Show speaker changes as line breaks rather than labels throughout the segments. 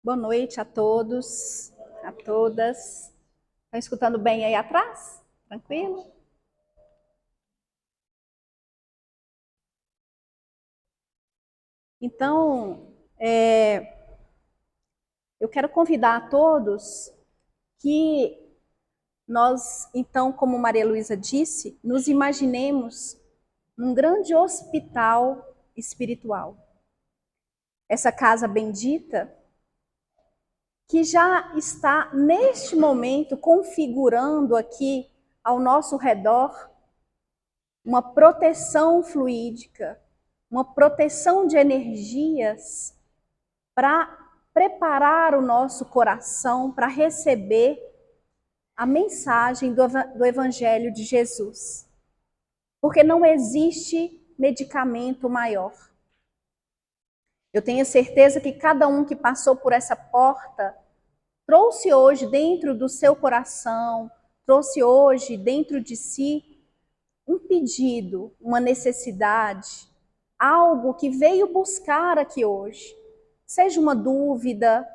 Boa noite a todos, a todas. Estão escutando bem aí atrás? Tranquilo? Então, eu quero convidar a todos que nós, então, como Maria Luísa disse, nos imaginemos num grande hospital espiritual. Essa casa bendita que já está, neste momento, configurando aqui ao nosso redor uma proteção fluídica, uma proteção de energias para preparar o nosso coração para receber a mensagem do Evangelho de Jesus. Porque não existe medicamento maior. Eu tenho certeza que cada um que passou por essa porta trouxe hoje dentro do seu coração, trouxe hoje dentro de si um pedido, uma necessidade, algo que veio buscar aqui hoje. Seja uma dúvida,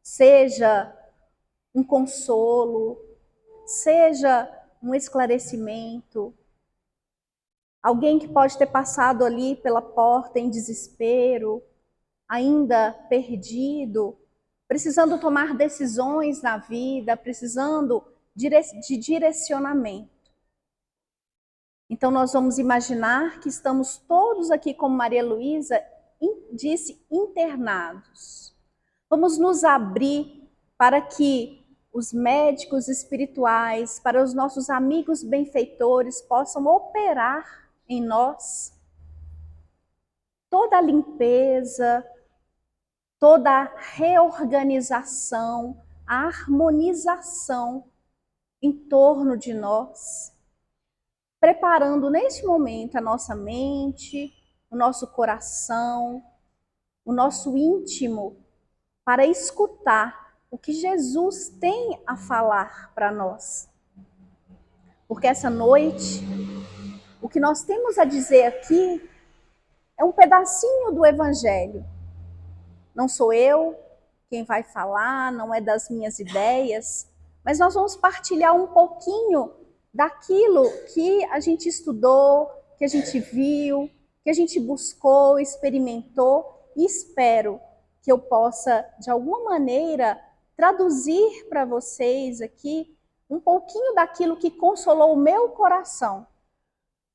seja um consolo, seja um esclarecimento. Alguém que pode ter passado ali pela porta em desespero, ainda perdido, precisando tomar decisões na vida, precisando de direcionamento. Então nós vamos imaginar que estamos todos aqui, como Maria Luísa disse, internados. Vamos nos abrir para que os médicos espirituais, para os nossos amigos benfeitores possam operar em nós toda a limpeza, toda a reorganização, a harmonização em torno de nós, preparando neste momento a nossa mente, o nosso coração, o nosso íntimo para escutar o que Jesus tem a falar para nós. Porque essa noite, o que nós temos a dizer aqui é um pedacinho do Evangelho. Não sou eu quem vai falar, não é das minhas ideias, mas nós vamos partilhar um pouquinho daquilo que a gente estudou, que a gente viu, que a gente buscou, experimentou, e espero que eu possa, de alguma maneira, traduzir para vocês aqui um pouquinho daquilo que consolou o meu coração,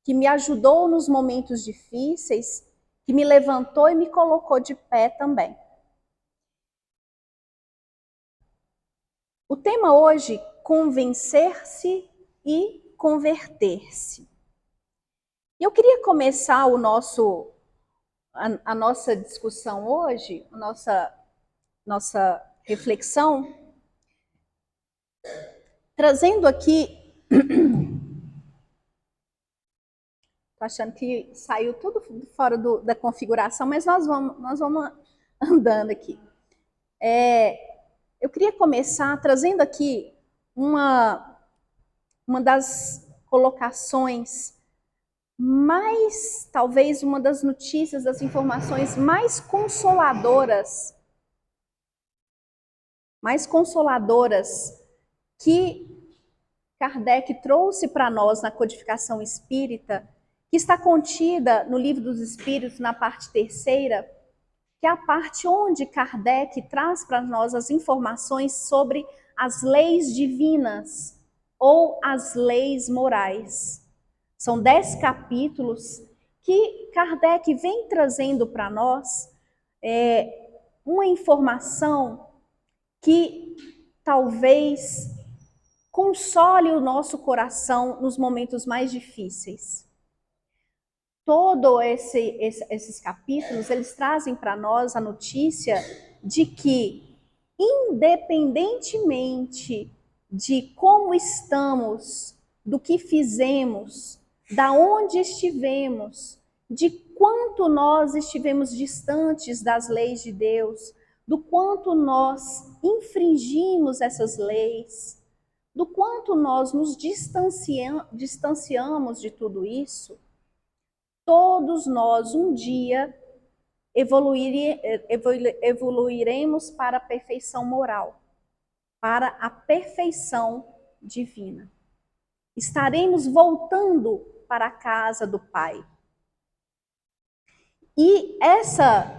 que me ajudou nos momentos difíceis, que me levantou e me colocou de pé também. O tema hoje, convencer-se e converter-se. Eu queria começar a nossa discussão hoje, a nossa reflexão, trazendo aqui. Estou achando que saiu tudo fora da configuração, mas nós vamos andando aqui. Eu queria começar trazendo aqui uma das colocações mais, talvez uma das notícias, das informações mais consoladoras que Kardec trouxe para nós na codificação espírita, que está contida no Livro dos Espíritos, na parte terceira, que é a parte onde Kardec traz para nós as informações sobre as leis divinas ou as leis morais. São 10 capítulos que Kardec vem trazendo para nós uma informação que talvez console o nosso coração nos momentos mais difíceis. Todos esses capítulos, eles trazem para nós a notícia de que, independentemente de como estamos, do que fizemos, da onde estivemos, de quanto nós estivemos distantes das leis de Deus, do quanto nós infringimos essas leis, do quanto nós nos distanciamos de tudo isso, todos nós um dia evoluiremos para a perfeição moral, para a perfeição divina. Estaremos voltando para a casa do Pai. E essa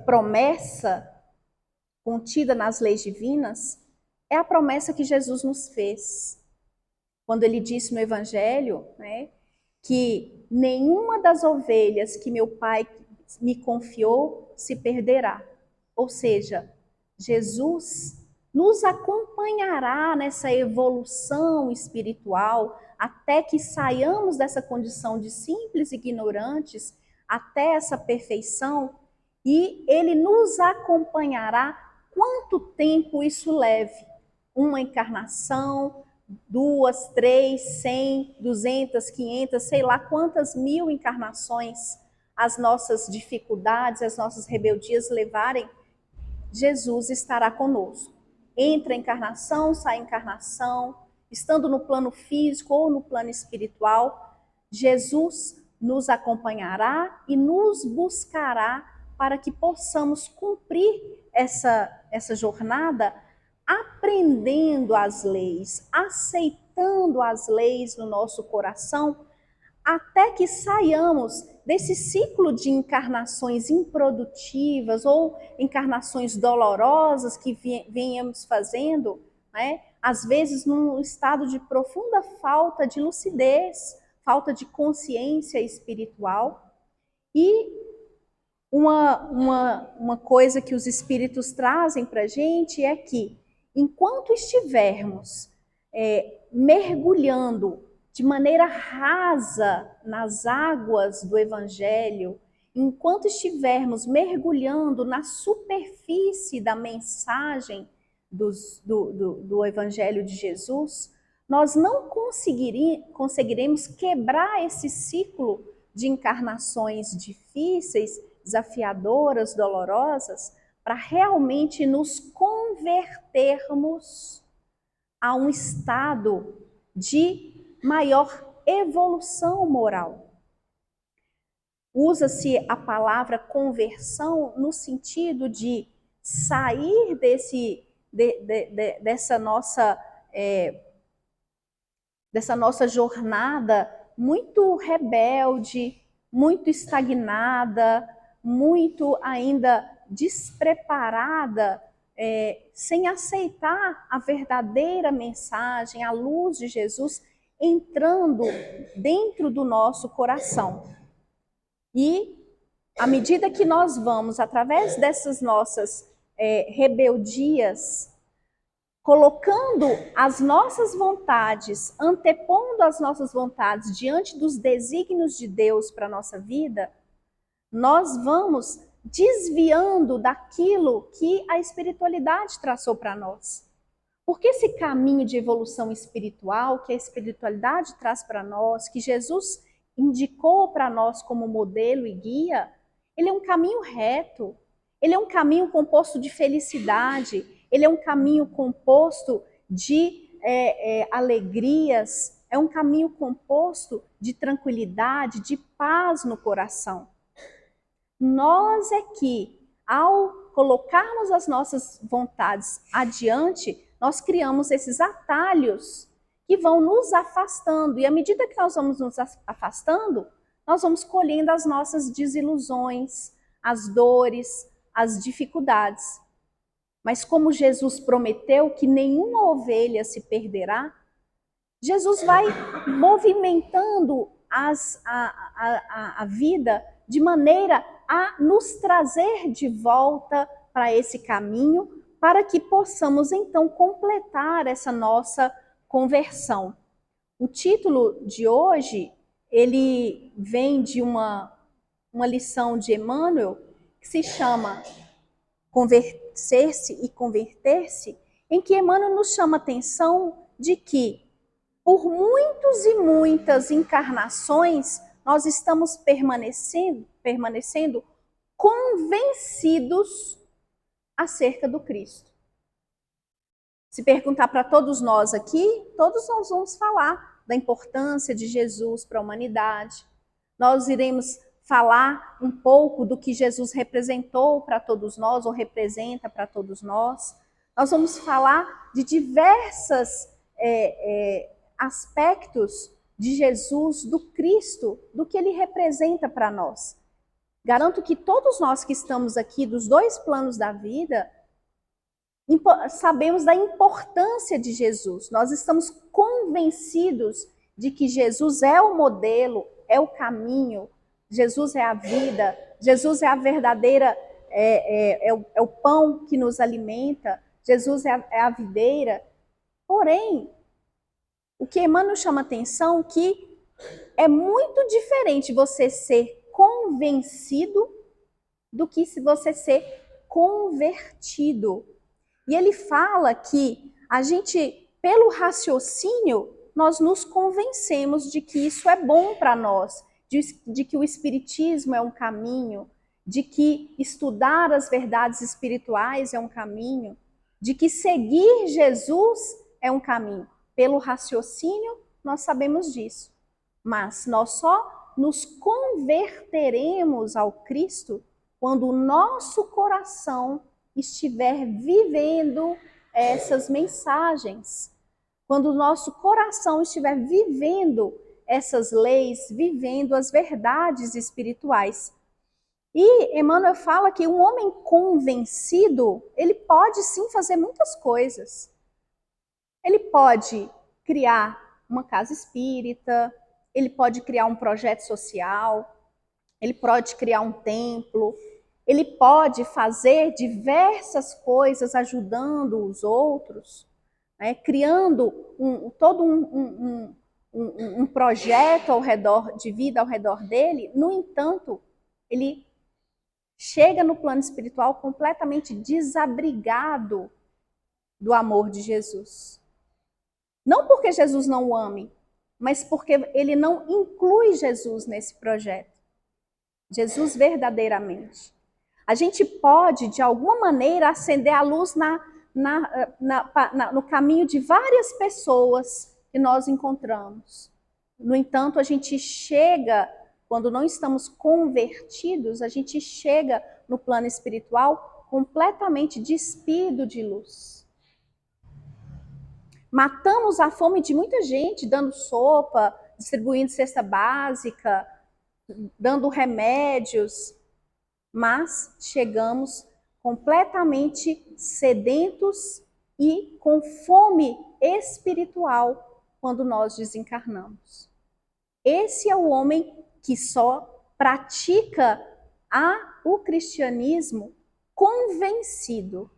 promessa contida nas leis divinas é a promessa que Jesus nos fez. Quando ele disse no Evangelho, né, que nenhuma das ovelhas que meu Pai me confiou se perderá. Ou seja, Jesus nos acompanhará nessa evolução espiritual até que saiamos dessa condição de simples ignorantes até essa perfeição, e ele nos acompanhará quanto tempo isso leve. Uma encarnação, 2, 3, 100, 200, 500, sei lá quantas mil encarnações as nossas dificuldades, as nossas rebeldias levarem, Jesus estará conosco. Entra a encarnação, sai a encarnação, estando no plano físico ou no plano espiritual, Jesus nos acompanhará e nos buscará para que possamos cumprir essa jornada aprendendo as leis, aceitando as leis no nosso coração, até que saiamos desse ciclo de encarnações improdutivas ou encarnações dolorosas que venhamos fazendo, né? Às vezes num estado de profunda falta de lucidez, falta de consciência espiritual. E uma coisa que os espíritos trazem para a gente é que, enquanto estivermos mergulhando de maneira rasa nas águas do Evangelho, enquanto estivermos mergulhando na superfície da mensagem do Evangelho de Jesus, nós não conseguiremos quebrar esse ciclo de encarnações difíceis, desafiadoras, dolorosas, para realmente nos convertermos a um estado de maior evolução moral. Usa-se a palavra conversão no sentido de sair dessa nossa jornada muito rebelde, muito estagnada, muito ainda despreparada, sem aceitar a verdadeira mensagem, a luz de Jesus entrando dentro do nosso coração. E à medida que nós vamos, através dessas nossas rebeldias, colocando as nossas vontades, antepondo as nossas vontades diante dos desígnios de Deus para a nossa vida, nós vamos desviando daquilo que a espiritualidade traçou para nós. Porque esse caminho de evolução espiritual que a espiritualidade traz para nós, que Jesus indicou para nós como modelo e guia, ele é um caminho reto, ele é um caminho composto de felicidade, ele é um caminho composto de alegrias, é um caminho composto de tranquilidade, de paz no coração. Nós é que, ao colocarmos as nossas vontades adiante, nós criamos esses atalhos que vão nos afastando. E à medida que nós vamos nos afastando, nós vamos colhendo as nossas desilusões, as dores, as dificuldades. Mas como Jesus prometeu que nenhuma ovelha se perderá, Jesus vai movimentando a vida de maneira a nos trazer de volta para esse caminho, para que possamos então completar essa nossa conversão. O título de hoje, ele vem de uma lição de Emmanuel, que se chama Convencer-se e Converter-se, em que Emmanuel nos chama a atenção de que, por muitos e muitas encarnações, nós estamos permanecendo convencidos acerca do Cristo. Se perguntar para todos nós aqui, todos nós vamos falar da importância de Jesus para a humanidade. Nós iremos falar um pouco do que Jesus representou para todos nós, ou representa para todos nós. Nós vamos falar de diversos aspectos de Jesus, do Cristo, do que ele representa para nós. Garanto que todos nós que estamos aqui, dos dois planos da vida, sabemos da importância de Jesus. Nós estamos convencidos de que Jesus é o modelo, é o caminho, Jesus é a vida, Jesus é a verdadeira, é o pão que nos alimenta, Jesus é a videira. Porém, o que Emmanuel chama atenção é que é muito diferente você ser convencido do que se você ser convertido. E ele fala que a gente, pelo raciocínio, nós nos convencemos de que isso é bom para nós, de que o espiritismo é um caminho, de que estudar as verdades espirituais é um caminho, de que seguir Jesus é um caminho. Pelo raciocínio, nós sabemos disso. Mas nós só nos converteremos ao Cristo quando o nosso coração estiver vivendo essas mensagens, quando o nosso coração estiver vivendo essas leis, vivendo as verdades espirituais. E Emmanuel fala que um homem convencido, ele pode sim fazer muitas coisas. Ele pode criar uma casa espírita, ele pode criar um projeto social, ele pode criar um templo, ele pode fazer diversas coisas ajudando os outros, né, criando todo um projeto ao redor, de vida ao redor dele. No entanto, ele chega no plano espiritual completamente desabrigado do amor de Jesus. Não porque Jesus não o ame, mas porque ele não inclui Jesus nesse projeto. Jesus verdadeiramente. A gente pode, de alguma maneira, acender a luz no caminho de várias pessoas que nós encontramos. No entanto, a gente chega, quando não estamos convertidos, a gente chega no plano espiritual completamente despido de luz. Matamos a fome de muita gente, dando sopa, distribuindo cesta básica, dando remédios, mas chegamos completamente sedentos e com fome espiritual quando nós desencarnamos. Esse é o homem que só pratica o cristianismo convencido.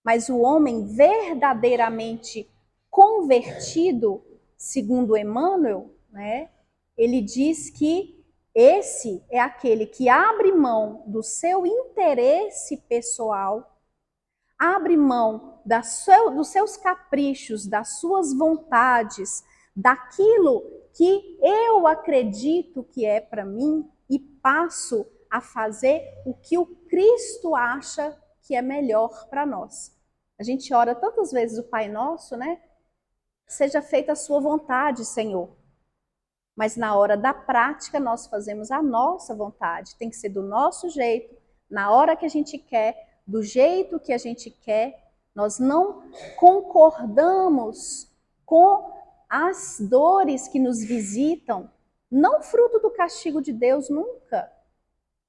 Mas o homem verdadeiramente convertido, segundo Emmanuel, né, ele diz que esse é aquele que abre mão do seu interesse pessoal, abre mão dos seus caprichos, das suas vontades, daquilo que eu acredito que é para mim e passo a fazer o que o Cristo acha que é melhor para nós. A gente ora tantas vezes o Pai Nosso, né? Seja feita a sua vontade, Senhor. Mas na hora da prática nós fazemos a nossa vontade. Tem que ser do nosso jeito, na hora que a gente quer, do jeito que a gente quer. Nós não concordamos com as dores que nos visitam, não fruto do castigo de Deus nunca,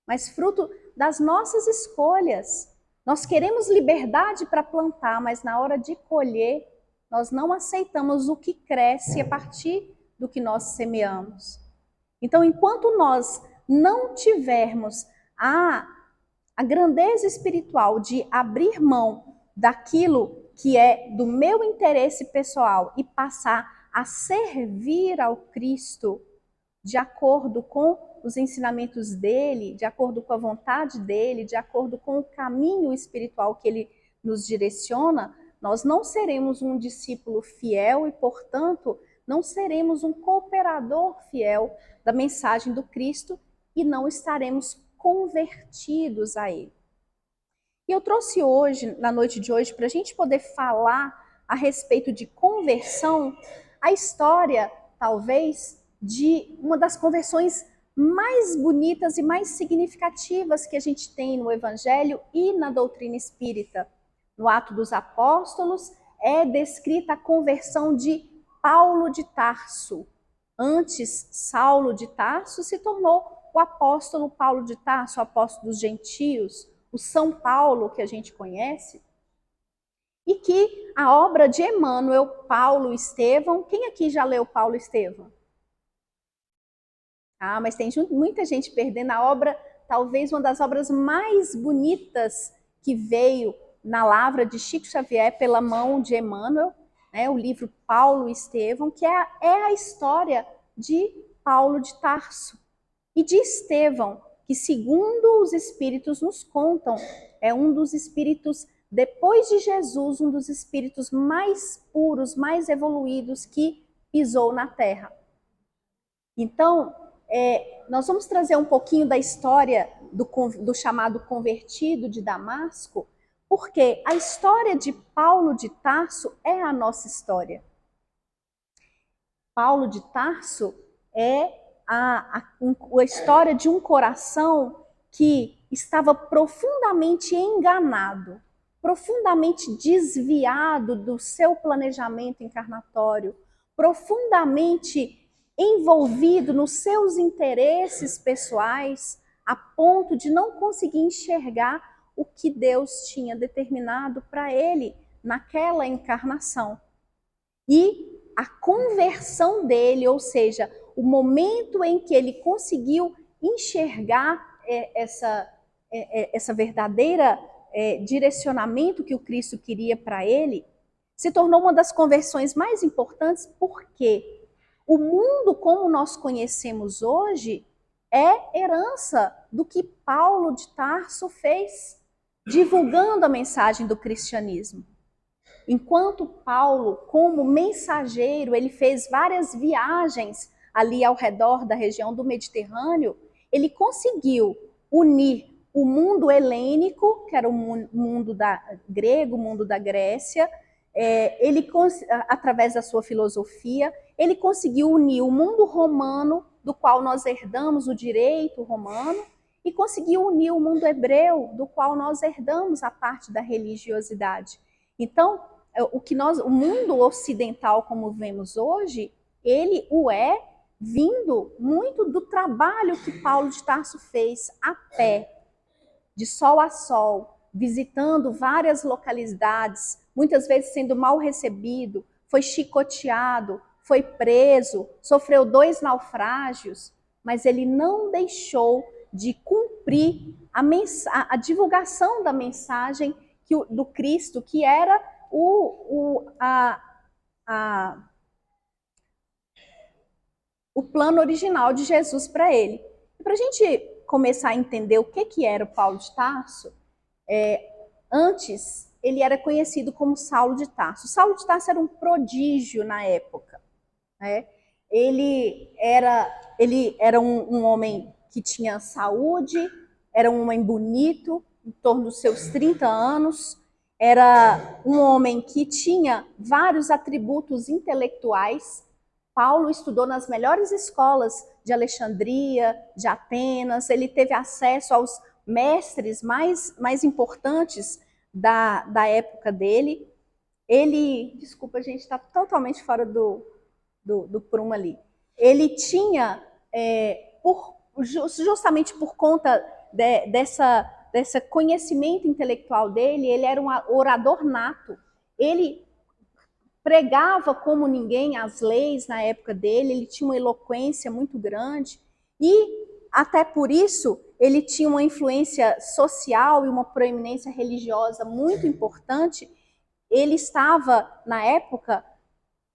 mas fruto das nossas escolhas. Nós queremos liberdade para plantar, mas na hora de colher, nós não aceitamos o que cresce a partir do que nós semeamos. Então, enquanto nós não tivermos a grandeza espiritual de abrir mão daquilo que é do meu interesse pessoal e passar a servir ao Cristo de acordo com os ensinamentos dele, de acordo com a vontade dele, de acordo com o caminho espiritual que ele nos direciona, nós não seremos um discípulo fiel e, portanto, não seremos um cooperador fiel da mensagem do Cristo e não estaremos convertidos a ele. E eu trouxe hoje, na noite de hoje, para a gente poder falar a respeito de conversão, a história, talvez, de uma das conversões mais bonitas e mais significativas que a gente tem no Evangelho e na doutrina espírita. No Atos dos Apóstolos é descrita a conversão de Paulo de Tarso. Antes, Saulo de Tarso se tornou o apóstolo Paulo de Tarso, o apóstolo dos gentios, o São Paulo que a gente conhece. E que a obra de Emmanuel, Paulo e Estevão, quem aqui já leu Paulo e Estevão? Ah, mas tem muita gente perdendo a obra, talvez uma das obras mais bonitas que veio na lavra de Chico Xavier pela mão de Emmanuel, né, o livro Paulo e Estevão, que é a história de Paulo de Tarso e de Estevão, que segundo os espíritos nos contam, é um dos espíritos, depois de Jesus, um dos espíritos mais puros, mais evoluídos que pisou na Terra. Então, nós vamos trazer um pouquinho da história do chamado convertido de Damasco, porque a história de Paulo de Tarso é a nossa história. Paulo de Tarso é a história de um coração que estava profundamente enganado, profundamente desviado do seu planejamento encarnatório, profundamente envolvido nos seus interesses pessoais, a ponto de não conseguir enxergar o que Deus tinha determinado para ele naquela encarnação. E a conversão dele, ou seja, o momento em que ele conseguiu enxergar essa verdadeira direcionamento que o Cristo queria para ele, se tornou uma das conversões mais importantes, porque o mundo como nós conhecemos hoje é herança do que Paulo de Tarso fez, divulgando a mensagem do cristianismo. Enquanto Paulo, como mensageiro, ele fez várias viagens ali ao redor da região do Mediterrâneo, ele conseguiu unir o mundo helênico, que era o mundo grego, o mundo da Grécia, através da sua filosofia, ele conseguiu unir o mundo romano, do qual nós herdamos o direito romano, e conseguiu unir o mundo hebreu, do qual nós herdamos a parte da religiosidade. Então, o mundo ocidental, como vemos hoje, ele o é vindo muito do trabalho que Paulo de Tarso fez a pé, de sol a sol, visitando várias localidades, muitas vezes sendo mal recebido, foi chicoteado, foi preso, sofreu 2 naufrágios, mas ele não deixou de cumprir a divulgação da mensagem do Cristo, que era o plano original de Jesus para ele. Para a gente começar a entender o que era o Paulo de Tarso, antes ele era conhecido como Saulo de Tarso. Saulo de Tarso era um prodígio na época. Né? Ele era um homem que tinha saúde, era um homem bonito, em torno dos seus 30 anos, era um homem que tinha vários atributos intelectuais. Paulo estudou nas melhores escolas de Alexandria, de Atenas, ele teve acesso aos mestres mais importantes da época dele. Desculpa, a gente está totalmente fora do prumo ali. Ele tinha, justamente por conta desse conhecimento intelectual dele, ele era um orador nato. Ele pregava como ninguém as leis na época dele, ele tinha uma eloquência muito grande e, até por isso, ele tinha uma influência social e uma proeminência religiosa muito importante. Ele estava, na época,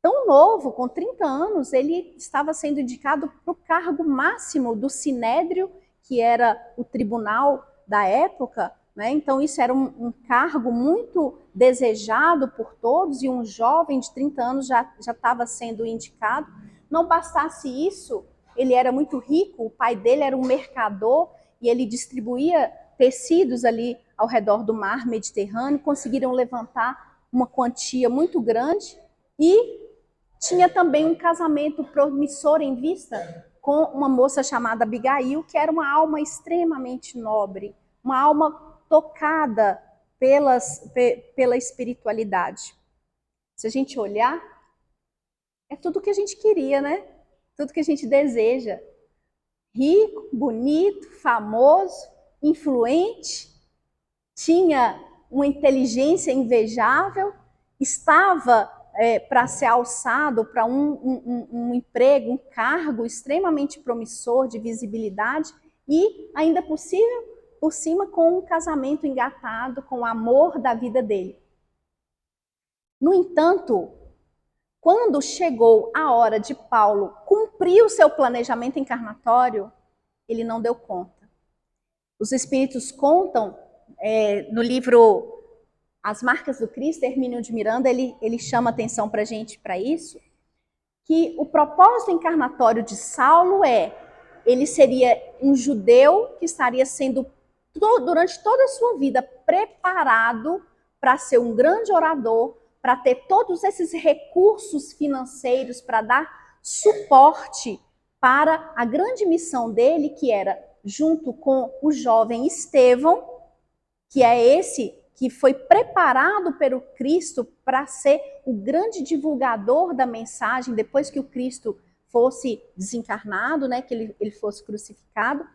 tão novo, com 30 anos, ele estava sendo indicado para o cargo máximo do Sinédrio, que era o tribunal da época, né? Então isso era um cargo muito desejado por todos, e um jovem de 30 anos já estava sendo indicado. Não bastasse isso, ele era muito rico, o pai dele era um mercador, e ele distribuía tecidos ali ao redor do mar Mediterrâneo, conseguiram levantar uma quantia muito grande, e tinha também um casamento promissor em vista com uma moça chamada Abigail, que era uma alma extremamente nobre, uma alma tocada pela espiritualidade. Se a gente olhar, é tudo que a gente queria, né? Tudo que a gente deseja. Rico, bonito, famoso, influente, tinha uma inteligência invejável, estava para ser alçado para um emprego, um cargo extremamente promissor de visibilidade e ainda por cima com um casamento engatado, com o amor da vida dele. No entanto, quando chegou a hora de Paulo cumprir o seu planejamento encarnatório, ele não deu conta. Os Espíritos contam, no livro As Marcas do Cristo, Hermínio de Miranda, ele chama atenção para a gente para isso, que o propósito encarnatório de Saulo ele seria um judeu que estaria sendo, durante toda a sua vida, preparado para ser um grande orador, para ter todos esses recursos financeiros para dar suporte para a grande missão dele, que era, junto com o jovem Estevão, que é esse que foi preparado pelo Cristo para ser o grande divulgador da mensagem depois que o Cristo fosse desencarnado, né, que ele fosse crucificado.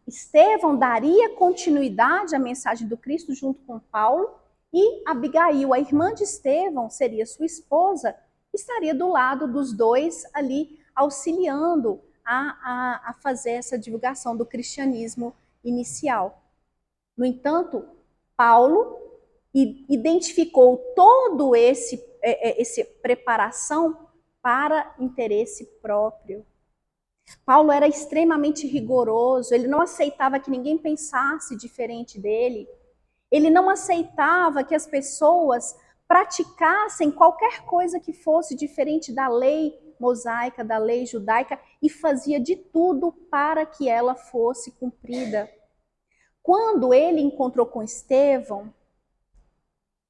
Estevão daria continuidade à mensagem do Cristo junto com Paulo, e Abigail, a irmã de Estevão, seria sua esposa, estaria do lado dos dois ali, auxiliando a fazer essa divulgação do cristianismo inicial. No entanto, Paulo identificou todo esse preparação para interesse próprio. Paulo era extremamente rigoroso, ele não aceitava que ninguém pensasse diferente dele, ele não aceitava que as pessoas praticassem qualquer coisa que fosse diferente da lei mosaica, da lei judaica, e fazia de tudo para que ela fosse cumprida. Quando ele encontrou com Estevão,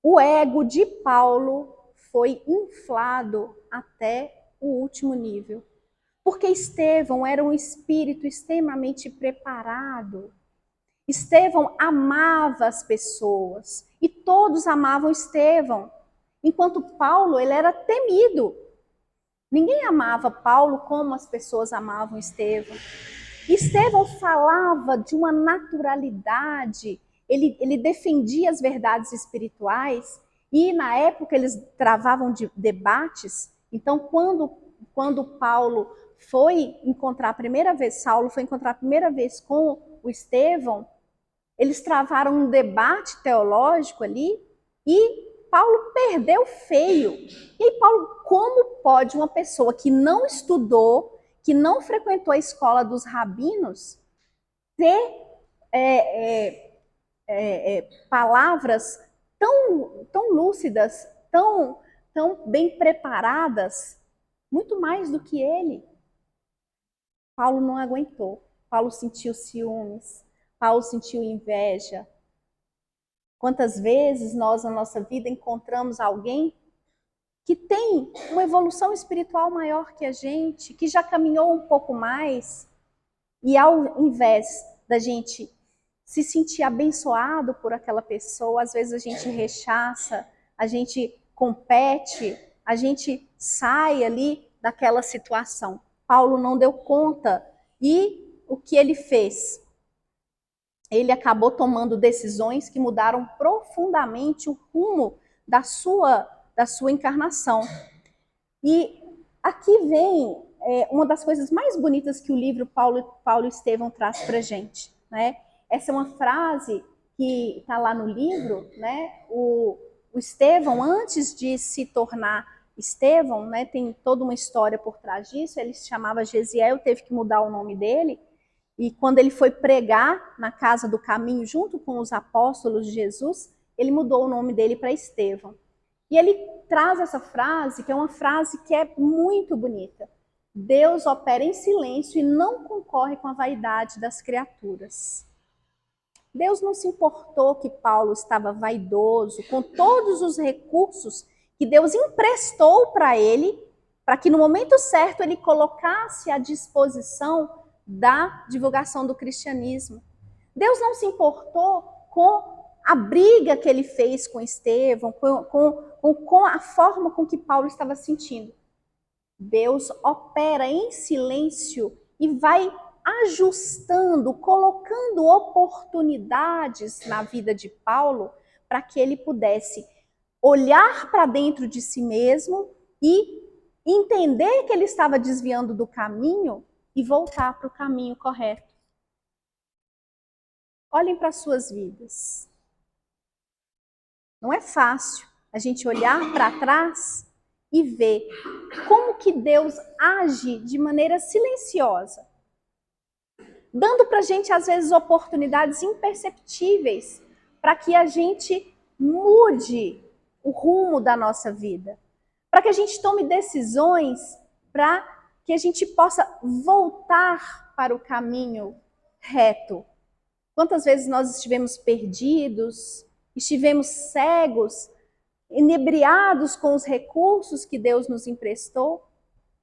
o ego de Paulo foi inflado até o último nível. Porque Estevão era um espírito extremamente preparado. Estevão amava as pessoas e todos amavam Estevão. Enquanto Paulo, ele era temido. Ninguém amava Paulo como as pessoas amavam Estevão. Estevão falava de uma naturalidade, ele defendia as verdades espirituais e na época eles travavam debates. Então quando Paulo foi encontrar a primeira vez, Saulo foi encontrar a primeira vez com o Estevão, eles travaram um debate teológico ali e Paulo perdeu feio. E aí, Paulo, como pode uma pessoa que não estudou, que não frequentou a escola dos rabinos, ter palavras tão lúcidas, tão bem preparadas, muito mais do que ele? Paulo não aguentou. Paulo sentiu ciúmes, Paulo sentiu inveja. Quantas vezes nós, na nossa vida, encontramos alguém que tem uma evolução espiritual maior que a gente, que já caminhou um pouco mais, e ao invés da gente se sentir abençoado por aquela pessoa, às vezes a gente rechaça, a gente compete, a gente sai ali daquela situação. Paulo não deu conta. E o que ele fez? Ele acabou tomando decisões que mudaram profundamente o rumo da sua encarnação. E aqui vem uma das coisas mais bonitas que o livro Paulo e Estevão traz para a gente, né? Essa é uma frase que está lá no livro, né? O Estevão, antes de se tornar Estevão, né, tem toda uma história por trás disso, ele se chamava Gesiel, teve que mudar o nome dele, e quando ele foi pregar na Casa do Caminho junto com os apóstolos de Jesus, ele mudou o nome dele para Estevão. E ele traz essa frase, que é uma frase que é muito bonita. Deus opera em silêncio e não concorre com a vaidade das criaturas. Deus não se importou que Paulo estava vaidoso, com todos os recursos que Deus emprestou para ele para que no momento certo ele colocasse à disposição da divulgação do cristianismo. Deus não se importou com a briga que ele fez com Estevão, com a forma com que Paulo estava sentindo. Deus opera em silêncio e vai ajustando, colocando oportunidades na vida de Paulo para que ele pudesse olhar para dentro de si mesmo e entender que ele estava desviando do caminho e voltar para o caminho correto. Olhem para as suas vidas. Não é fácil a gente olhar para trás e ver como que Deus age de maneira silenciosa, dando para a gente, às vezes, oportunidades imperceptíveis para que a gente mude o rumo da nossa vida, para que a gente tome decisões, para que a gente possa voltar para o caminho reto. Quantas vezes nós estivemos perdidos, estivemos cegos, inebriados com os recursos que Deus nos emprestou,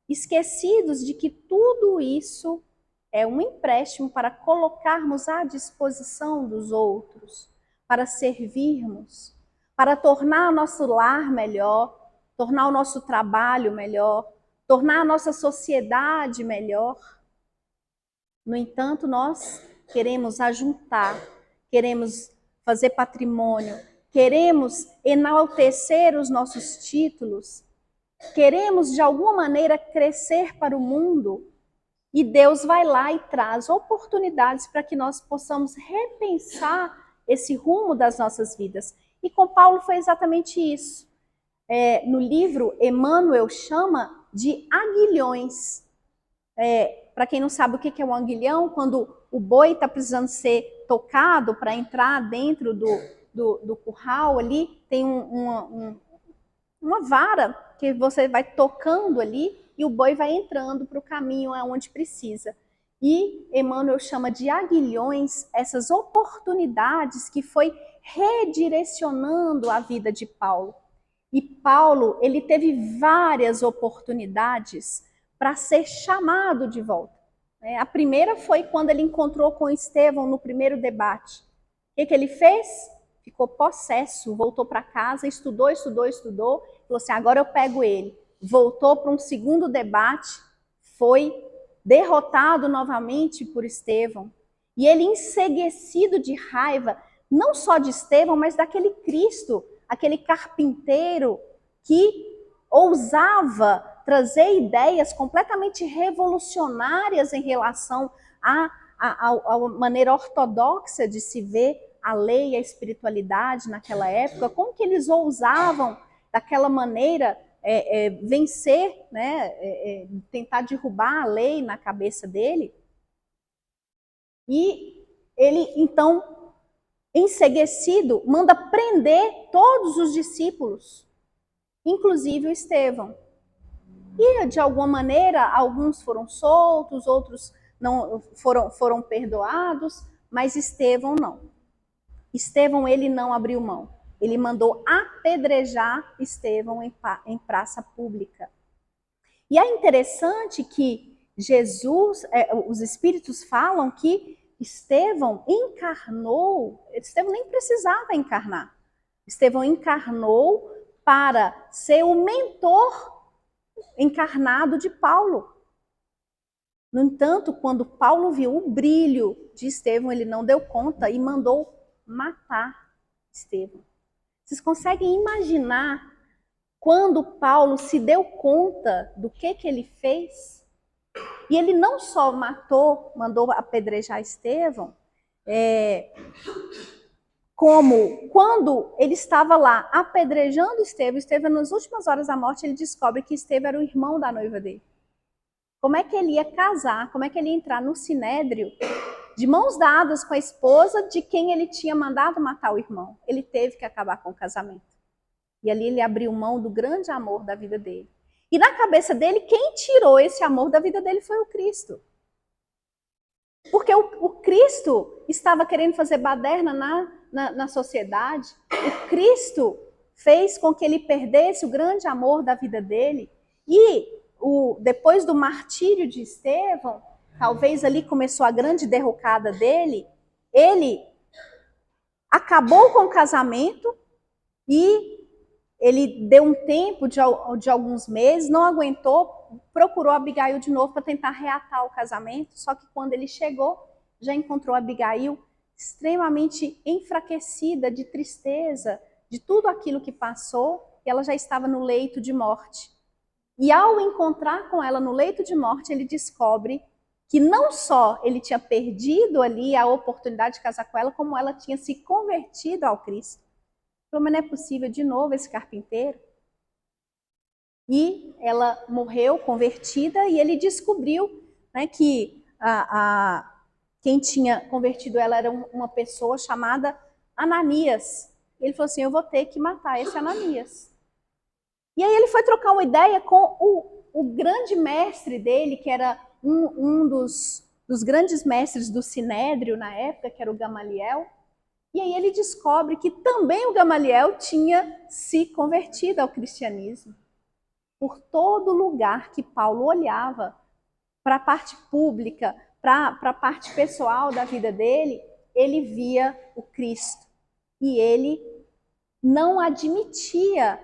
esquecidos de que tudo isso é um empréstimo para colocarmos à disposição dos outros, para servirmos, para tornar o nosso lar melhor, tornar o nosso trabalho melhor, tornar a nossa sociedade melhor. No entanto, nós queremos ajuntar, queremos fazer patrimônio, queremos enaltecer os nossos títulos, queremos de alguma maneira crescer para o mundo, e Deus vai lá e traz oportunidades para que nós possamos repensar esse rumo das nossas vidas. E com Paulo foi exatamente isso. No livro, Emmanuel chama de aguilhões. Para quem não sabe o que é um aguilhão, quando o boi está precisando ser tocado para entrar dentro do curral ali, tem uma vara que você vai tocando ali e o boi vai entrando para o caminho aonde precisa. E Emmanuel chama de aguilhões essas oportunidades que foi redirecionando a vida de Paulo. E Paulo, ele teve várias oportunidades para ser chamado de volta. A primeira foi quando ele encontrou com Estevão no primeiro debate. O que ele fez? Ficou possesso, voltou para casa, estudou, falou assim, agora eu pego ele. Voltou para um segundo debate, foi derrotado novamente por Estevão. E ele, enceguecido de raiva, não só de Estevão, mas daquele Cristo, aquele carpinteiro que ousava trazer ideias completamente revolucionárias em relação à maneira ortodoxa de se ver a lei e a espiritualidade naquela época, como que eles ousavam, daquela maneira, vencer, tentar derrubar a lei na cabeça dele. E ele, então, enceguecido, manda prender todos os discípulos, inclusive o Estevão. E, de alguma maneira, alguns foram soltos, outros não foram perdoados, mas Estevão não. Estevão, ele não abriu mão. Ele mandou apedrejar Estevão em praça pública. E é interessante que os Espíritos falam que Estevão encarnou, Estevão nem precisava encarnar. Estevão encarnou para ser o mentor encarnado de Paulo. No entanto, quando Paulo viu o brilho de Estevão, ele não deu conta e mandou matar Estevão. Vocês conseguem imaginar quando Paulo se deu conta do que ele fez? E ele não só mandou apedrejar Estevão, como quando ele estava lá apedrejando Estevão, nas últimas horas da morte, ele descobre que Estevão era o irmão da noiva dele. Como é que ele ia casar, como é que ele ia entrar no sinédrio, de mãos dadas com a esposa de quem ele tinha mandado matar o irmão? Ele teve que acabar com o casamento. E ali ele abriu mão do grande amor da vida dele. E na cabeça dele, quem tirou esse amor da vida dele foi o Cristo. Porque o Cristo estava querendo fazer baderna na sociedade. O Cristo fez com que ele perdesse o grande amor da vida dele. E depois do martírio de Estevão, talvez ali começou a grande derrocada dele, ele acabou com o casamento e ele deu um tempo de alguns meses, não aguentou, procurou Abigail de novo para tentar reatar o casamento, só que quando ele chegou, já encontrou Abigail extremamente enfraquecida de tristeza, de tudo aquilo que passou, e ela já estava no leito de morte. E ao encontrar com ela no leito de morte, ele descobre que não só ele tinha perdido ali a oportunidade de casar com ela, como ela tinha se convertido ao Cristo. Falou, mas não é possível de novo esse carpinteiro? E ela morreu convertida e ele descobriu, né, que quem tinha convertido ela era uma pessoa chamada Ananias. Ele falou assim, eu vou ter que matar esse Ananias. E aí ele foi trocar uma ideia com o grande mestre dele, que era um dos grandes mestres do Sinédrio na época, que era o Gamaliel. E aí ele descobre que também o Gamaliel tinha se convertido ao cristianismo. Por todo lugar que Paulo olhava, para a parte pública, para a parte pessoal da vida dele, ele via o Cristo. E ele não admitia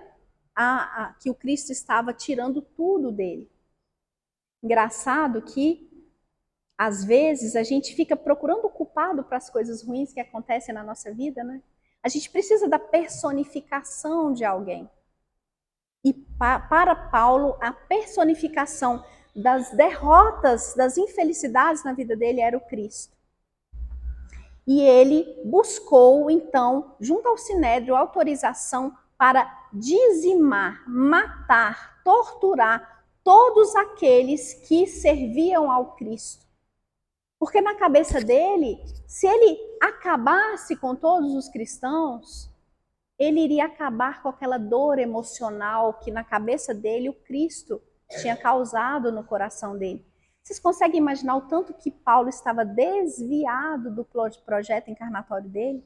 que o Cristo estava tirando tudo dele. Engraçado que, às vezes, a gente fica procurando o culpado para as coisas ruins que acontecem na nossa vida, né? A gente precisa da personificação de alguém. E para Paulo, a personificação das derrotas, das infelicidades na vida dele era o Cristo. E ele buscou, então, junto ao Sinédrio, autorização para dizimar, matar, torturar todos aqueles que serviam ao Cristo. Porque na cabeça dele, se ele acabasse com todos os cristãos, ele iria acabar com aquela dor emocional que na cabeça dele o Cristo tinha causado no coração dele. Vocês conseguem imaginar o tanto que Paulo estava desviado do projeto encarnatório dele?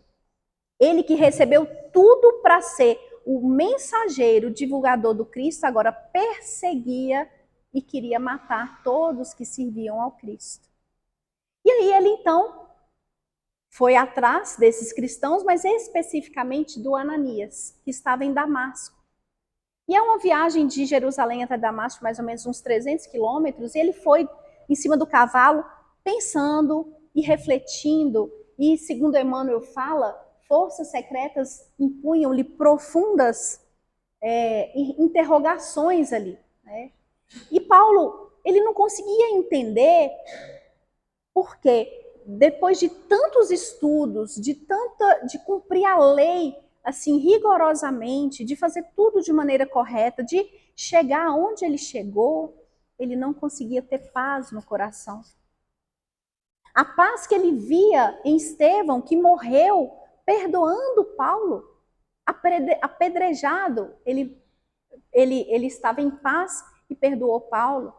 Ele que recebeu tudo para ser o mensageiro, o divulgador do Cristo, agora perseguia e queria matar todos que serviam ao Cristo. E aí ele então foi atrás desses cristãos, mas especificamente do Ananias, que estava em Damasco. E é uma viagem de Jerusalém até Damasco, mais ou menos uns 300 quilômetros, e ele foi em cima do cavalo, pensando e refletindo, e segundo Emmanuel fala, forças secretas impunham-lhe profundas interrogações ali. Né? E Paulo, ele não conseguia entender por quê. Depois de tantos estudos, de cumprir a lei assim rigorosamente, de fazer tudo de maneira correta, de chegar aonde ele chegou, ele não conseguia ter paz no coração. A paz que ele via em Estevão, que morreu perdoando Paulo, apedrejado, ele estava em paz e perdoou Paulo.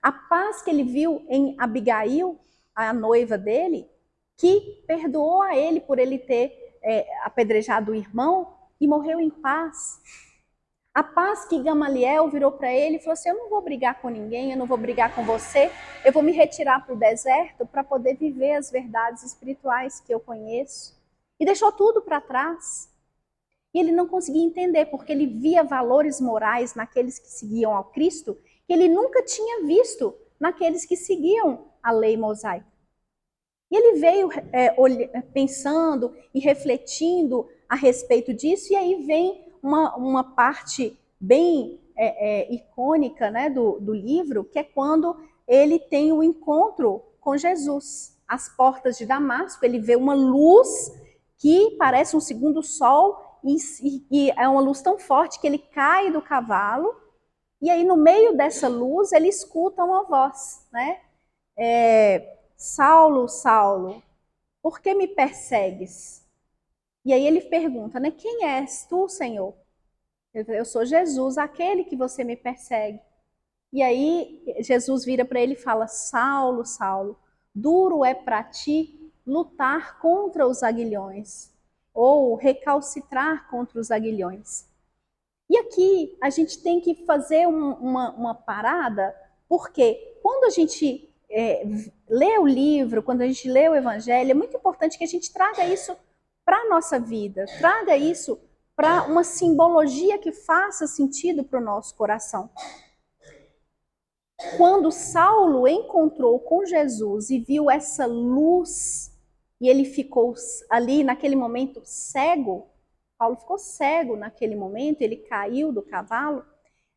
A paz que ele viu em Abigail, a noiva dele, que perdoou a ele por ele ter apedrejado o irmão e morreu em paz. A paz que Gamaliel virou para ele e falou assim, eu não vou brigar com ninguém, eu não vou brigar com você, eu vou me retirar para o deserto para poder viver as verdades espirituais que eu conheço. E deixou tudo para trás. E ele não conseguia entender, porque ele via valores morais naqueles que seguiam ao Cristo, que ele nunca tinha visto naqueles que seguiam a lei mosaica. E ele veio pensando e refletindo a respeito disso, e aí vem uma parte bem icônica, né, do livro, que é quando ele tem o encontro com Jesus. Às portas de Damasco, ele vê uma luz que parece um segundo sol, e é uma luz tão forte que ele cai do cavalo, e aí no meio dessa luz ele escuta uma voz, né? Saulo, Saulo, por que me persegues? E aí ele pergunta, né? Quem és tu, Senhor? Eu sou Jesus, aquele que você me persegue. E aí Jesus vira para ele e fala, Saulo, Saulo, duro é para ti lutar contra os aguilhões, ou recalcitrar contra os aguilhões. E aqui a gente tem que fazer uma parada, porque quando a gente lê o livro, quando a gente lê o Evangelho, é muito importante que a gente traga isso para a nossa vida, traga isso para uma simbologia que faça sentido para o nosso coração. Quando Saulo encontrou com Jesus e viu essa luz, e ele ficou ali naquele momento cego, Paulo ficou cego naquele momento, ele caiu do cavalo.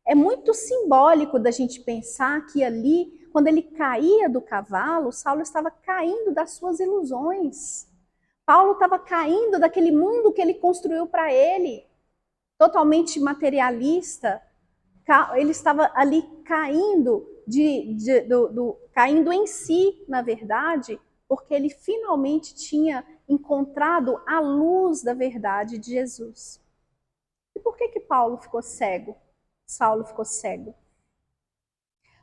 É muito simbólico da gente pensar que ali, quando ele caía do cavalo, Saulo estava caindo das suas ilusões. Paulo estava caindo daquele mundo que ele construiu para ele, totalmente materialista. Ele estava ali caindo, caindo em si, na verdade, porque ele finalmente tinha encontrado a luz da verdade de Jesus. E por que Paulo ficou cego? Saulo ficou cego?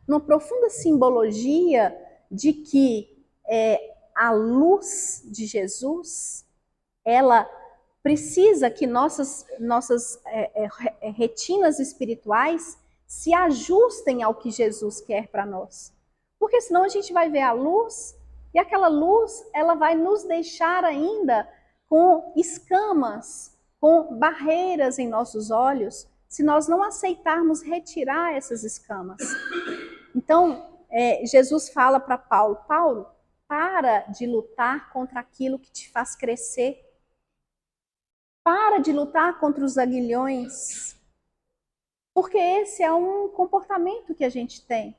Numa profunda simbologia de que a luz de Jesus, ela precisa que nossas retinas espirituais se ajustem ao que Jesus quer para nós. Porque senão a gente vai ver a luz e aquela luz ela vai nos deixar ainda com escamas, com barreiras em nossos olhos, se nós não aceitarmos retirar essas escamas. Então, Jesus fala para Paulo, Paulo, para de lutar contra aquilo que te faz crescer. Para de lutar contra os aguilhões, porque esse é um comportamento que a gente tem.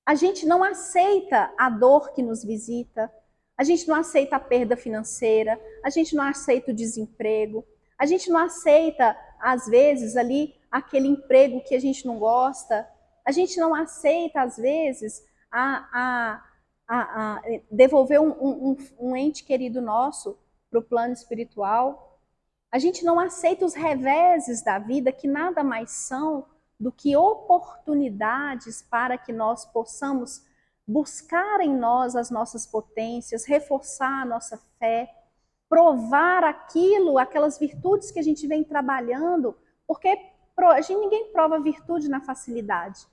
A gente não aceita a dor que nos visita, a gente não aceita a perda financeira, a gente não aceita o desemprego, a gente não aceita, às vezes, ali aquele emprego que a gente não gosta, a gente não aceita, às vezes, devolver um ente querido nosso para o plano espiritual. A gente não aceita os reveses da vida, que nada mais são do que oportunidades para que nós possamos buscar em nós as nossas potências, reforçar a nossa fé, provar aquelas virtudes que a gente vem trabalhando, porque ninguém prova virtude na facilidade.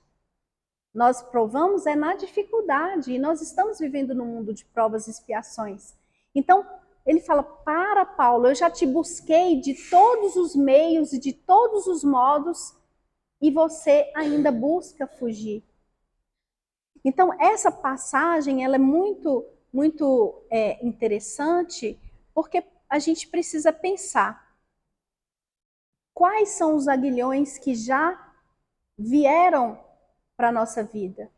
Nós provamos na dificuldade, e nós estamos vivendo num mundo de provas e expiações. Então, ele fala, para Paulo, eu já te busquei de todos os meios e de todos os modos e você ainda busca fugir. Então, essa passagem ela é muito interessante porque a gente precisa pensar quais são os aguilhões que já vieram para a nossa vida.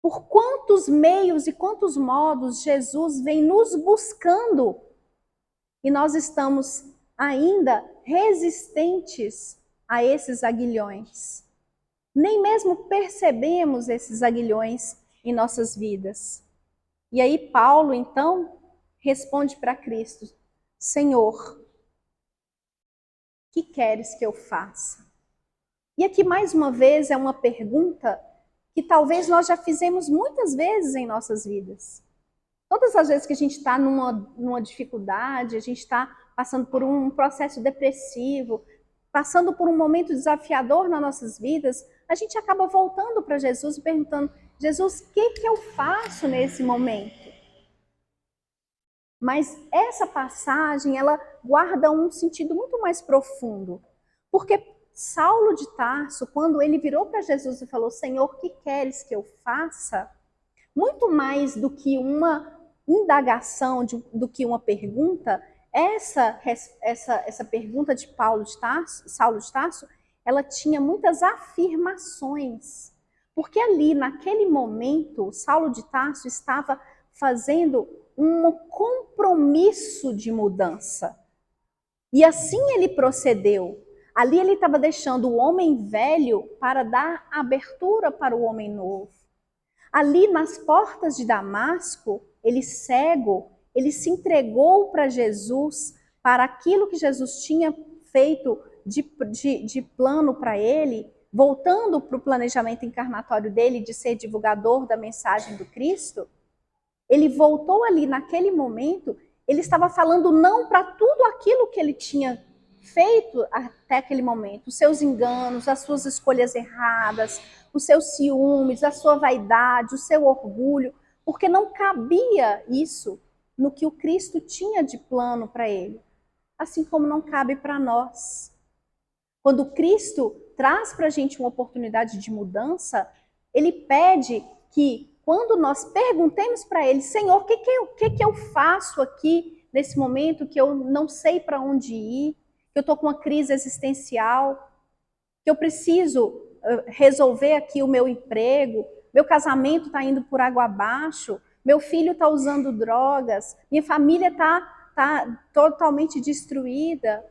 Por quantos meios e quantos modos Jesus vem nos buscando e nós estamos ainda resistentes a esses aguilhões. Nem mesmo percebemos esses aguilhões em nossas vidas. E aí Paulo, então, responde para Cristo, Senhor, o que queres que eu faça? E aqui mais uma vez é uma pergunta que talvez nós já fizemos muitas vezes em nossas vidas. Todas as vezes que a gente está numa dificuldade, a gente está passando por um processo depressivo, passando por um momento desafiador nas nossas vidas, a gente acaba voltando para Jesus e perguntando, Jesus, o que eu faço nesse momento? Mas essa passagem, ela guarda um sentido muito mais profundo, porque Saulo de Tarso, quando ele virou para Jesus e falou, Senhor, o que queres que eu faça? Muito mais do que uma indagação, do que uma pergunta, essa pergunta de Saulo de Tarso, ela tinha muitas afirmações. Porque ali, naquele momento, Saulo de Tarso estava fazendo um compromisso de mudança. E assim ele procedeu. Ali ele estava deixando o homem velho para dar abertura para o homem novo. Ali nas portas de Damasco, ele cego, ele se entregou para Jesus, para aquilo que Jesus tinha feito de plano para ele, voltando para o planejamento encarnatório dele de ser divulgador da mensagem do Cristo. Ele voltou ali naquele momento, ele estava falando não para tudo aquilo que ele tinha feito até aquele momento, os seus enganos, as suas escolhas erradas, os seus ciúmes, a sua vaidade, o seu orgulho, porque não cabia isso no que o Cristo tinha de plano para ele, assim como não cabe para nós. Quando Cristo traz para a gente uma oportunidade de mudança, ele pede que quando nós perguntemos para ele, Senhor, o que eu faço aqui nesse momento que eu não sei para onde ir, que eu estou com uma crise existencial, que eu preciso resolver aqui o meu emprego, meu casamento está indo por água abaixo, meu filho está usando drogas, minha família está totalmente destruída.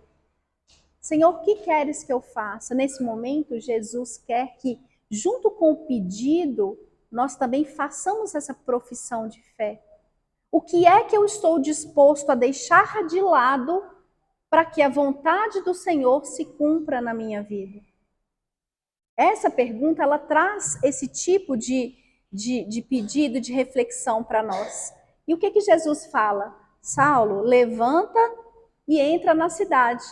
Senhor, o que queres que eu faça? Nesse momento, Jesus quer que, junto com o pedido, nós também façamos essa profissão de fé. O que é que eu estou disposto a deixar de lado para que a vontade do Senhor se cumpra na minha vida? Essa pergunta, ela traz esse tipo de pedido, de reflexão para nós. E o que Jesus fala? Saulo, levanta e entra na cidade.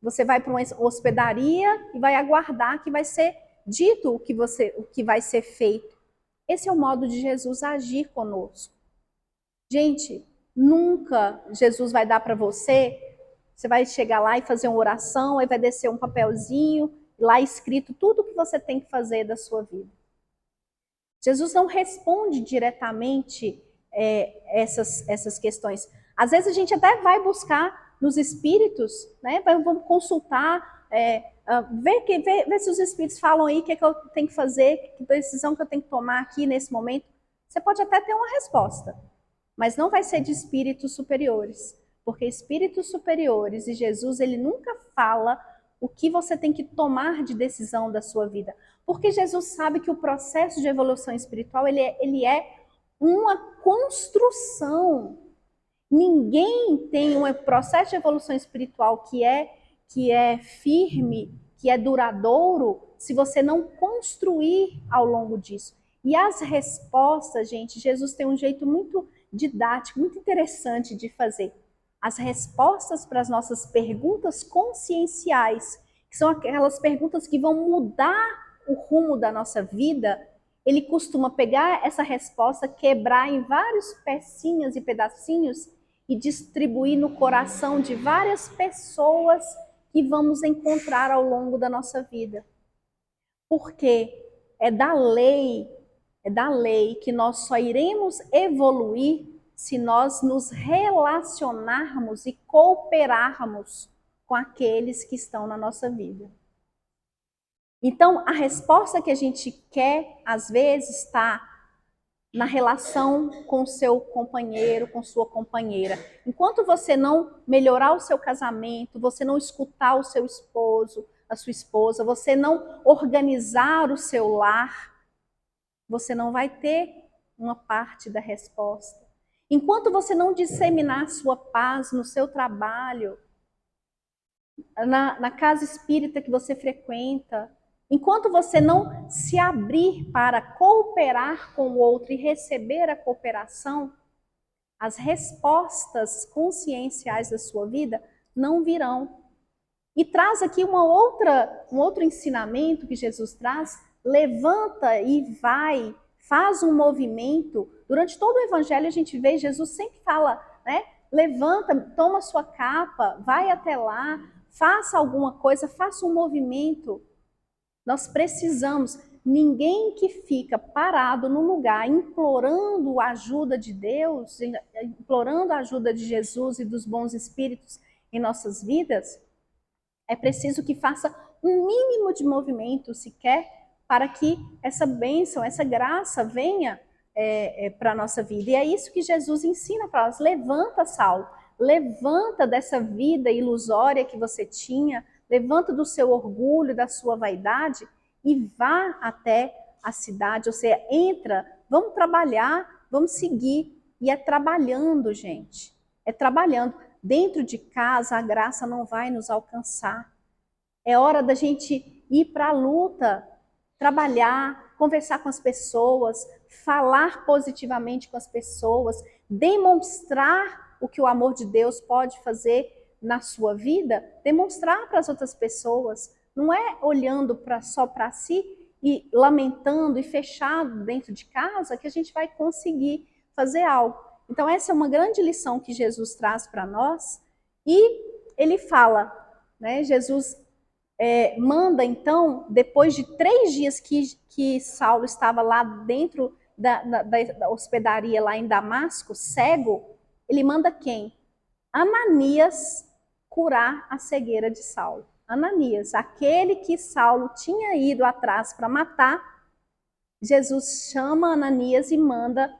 Você vai para uma hospedaria e vai aguardar que vai ser dito o que vai ser feito. Esse é o modo de Jesus agir conosco. Gente, nunca Jesus vai dar para você vai chegar lá e fazer uma oração, aí vai descer um papelzinho, lá escrito tudo o que você tem que fazer da sua vida. Jesus não responde diretamente essas questões. Às vezes a gente até vai buscar nos espíritos, né? Vamos consultar, ver se os espíritos falam aí o que eu tenho que fazer, que decisão que eu tenho que tomar aqui nesse momento. Você pode até ter uma resposta, mas não vai ser de espíritos superiores, porque espíritos superiores e Jesus, ele nunca fala o que você tem que tomar de decisão da sua vida, porque Jesus sabe que o processo de evolução espiritual ele é uma construção. Ninguém tem um processo de evolução espiritual que é firme, que é duradouro, se você não construir ao longo disso. E as respostas, gente, Jesus tem um jeito muito didático, muito interessante de fazer. As respostas para as nossas perguntas conscienciais, que são aquelas perguntas que vão mudar o rumo da nossa vida, ele costuma pegar essa resposta, quebrar em vários pecinhas e pedacinhos e distribuir no coração de várias pessoas que vamos encontrar ao longo da nossa vida. Porque é da lei que nós só iremos evoluir se nós nos relacionarmos e cooperarmos com aqueles que estão na nossa vida. Então, a resposta que a gente quer, às vezes, está na relação com seu companheiro, com sua companheira. Enquanto você não melhorar o seu casamento, você não escutar o seu esposo, a sua esposa, você não organizar o seu lar, você não vai ter uma parte da resposta. Enquanto você não disseminar sua paz no seu trabalho, na casa espírita que você frequenta, enquanto você não se abrir para cooperar com o outro e receber a cooperação, as respostas conscienciais da sua vida não virão. E traz aqui um outro ensinamento que Jesus traz: levanta e vai, faz um movimento. Durante todo o evangelho a gente vê, Jesus sempre fala, né? Levanta, toma sua capa, vai até lá, faça alguma coisa, faça um movimento. Nós precisamos, ninguém que fica parado no lugar implorando a ajuda de Deus, implorando a ajuda de Jesus e dos bons espíritos em nossas vidas, é preciso que faça um mínimo de movimento sequer para que essa bênção, essa graça venha para a nossa vida. E é isso que Jesus ensina para nós. Levanta, Saulo, levanta dessa vida ilusória que você tinha, levanta do seu orgulho, da sua vaidade e vá até a cidade. Ou seja, entra, vamos trabalhar, vamos seguir. E é trabalhando, gente. É trabalhando. Dentro de casa, a graça não vai nos alcançar. É hora da gente ir para a luta, trabalhar, conversar com as pessoas, falar positivamente com as pessoas, demonstrar o que o amor de Deus pode fazer na sua vida, demonstrar para as outras pessoas. Não é olhando só para si e lamentando e fechado dentro de casa que a gente vai conseguir fazer algo. Então essa é uma grande lição que Jesus traz para nós. E ele fala, né, Jesus manda então, depois de 3 dias que Saulo estava lá dentro da hospedaria lá em Damasco, cego, ele manda quem? Ananias curar a cegueira de Saulo. Ananias, aquele que Saulo tinha ido atrás para matar, Jesus chama Ananias e manda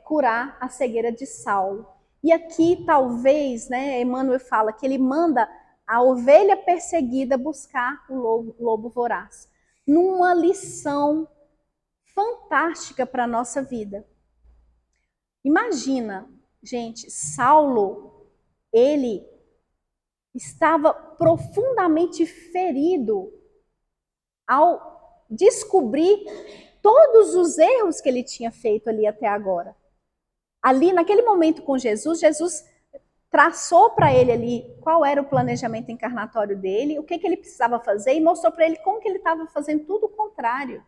curar a cegueira de Saulo. E aqui talvez, né, Emmanuel fala que ele manda a ovelha perseguida buscar o lobo voraz. Numa lição fantástica para a nossa vida. Imagina, gente, Saulo, ele estava profundamente ferido ao descobrir todos os erros que ele tinha feito ali até agora. Ali, naquele momento com Jesus, Jesus traçou para ele ali qual era o planejamento encarnatório dele, o que ele precisava fazer e mostrou para ele como que ele estava fazendo tudo o contrário.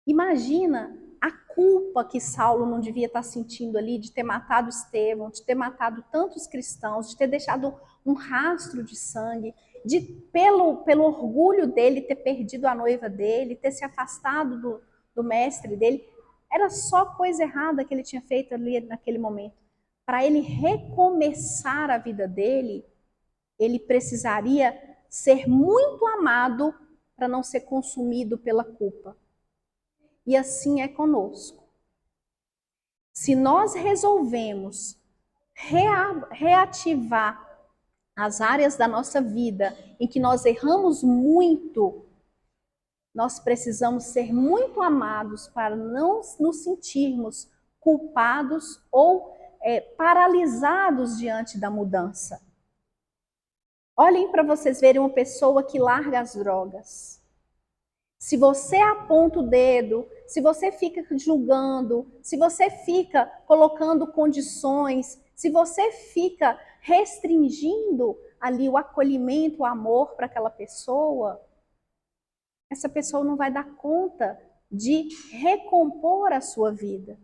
Imagina a culpa que Saulo não devia estar sentindo ali de ter matado Estevão, de ter matado tantos cristãos, de ter deixado um rastro de sangue, de pelo orgulho dele ter perdido a noiva dele, ter se afastado do mestre dele. Era só coisa errada que ele tinha feito ali naquele momento. Para ele recomeçar a vida dele, ele precisaria ser muito amado para não ser consumido pela culpa. E assim é conosco. Se nós resolvemos reativar as áreas da nossa vida em que nós erramos muito, nós precisamos ser muito amados para não nos sentirmos culpados ou paralisados diante da mudança. Olhem para vocês verem uma pessoa que larga as drogas. Se você aponta o dedo, se você fica julgando, se você fica colocando condições, se você fica restringindo ali o acolhimento, o amor para aquela pessoa, essa pessoa não vai dar conta de recompor a sua vida.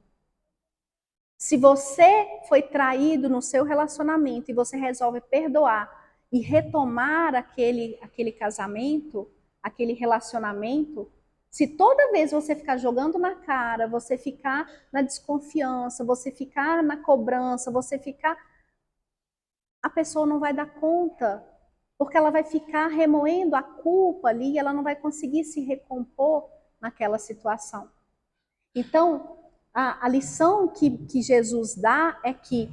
Se você foi traído no seu relacionamento e você resolve perdoar e retomar aquele casamento, aquele relacionamento, se toda vez você ficar jogando na cara, você ficar na desconfiança, você ficar na cobrança, a pessoa não vai dar conta, porque ela vai ficar remoendo a culpa ali e ela não vai conseguir se recompor naquela situação. Então, a lição que Jesus dá é que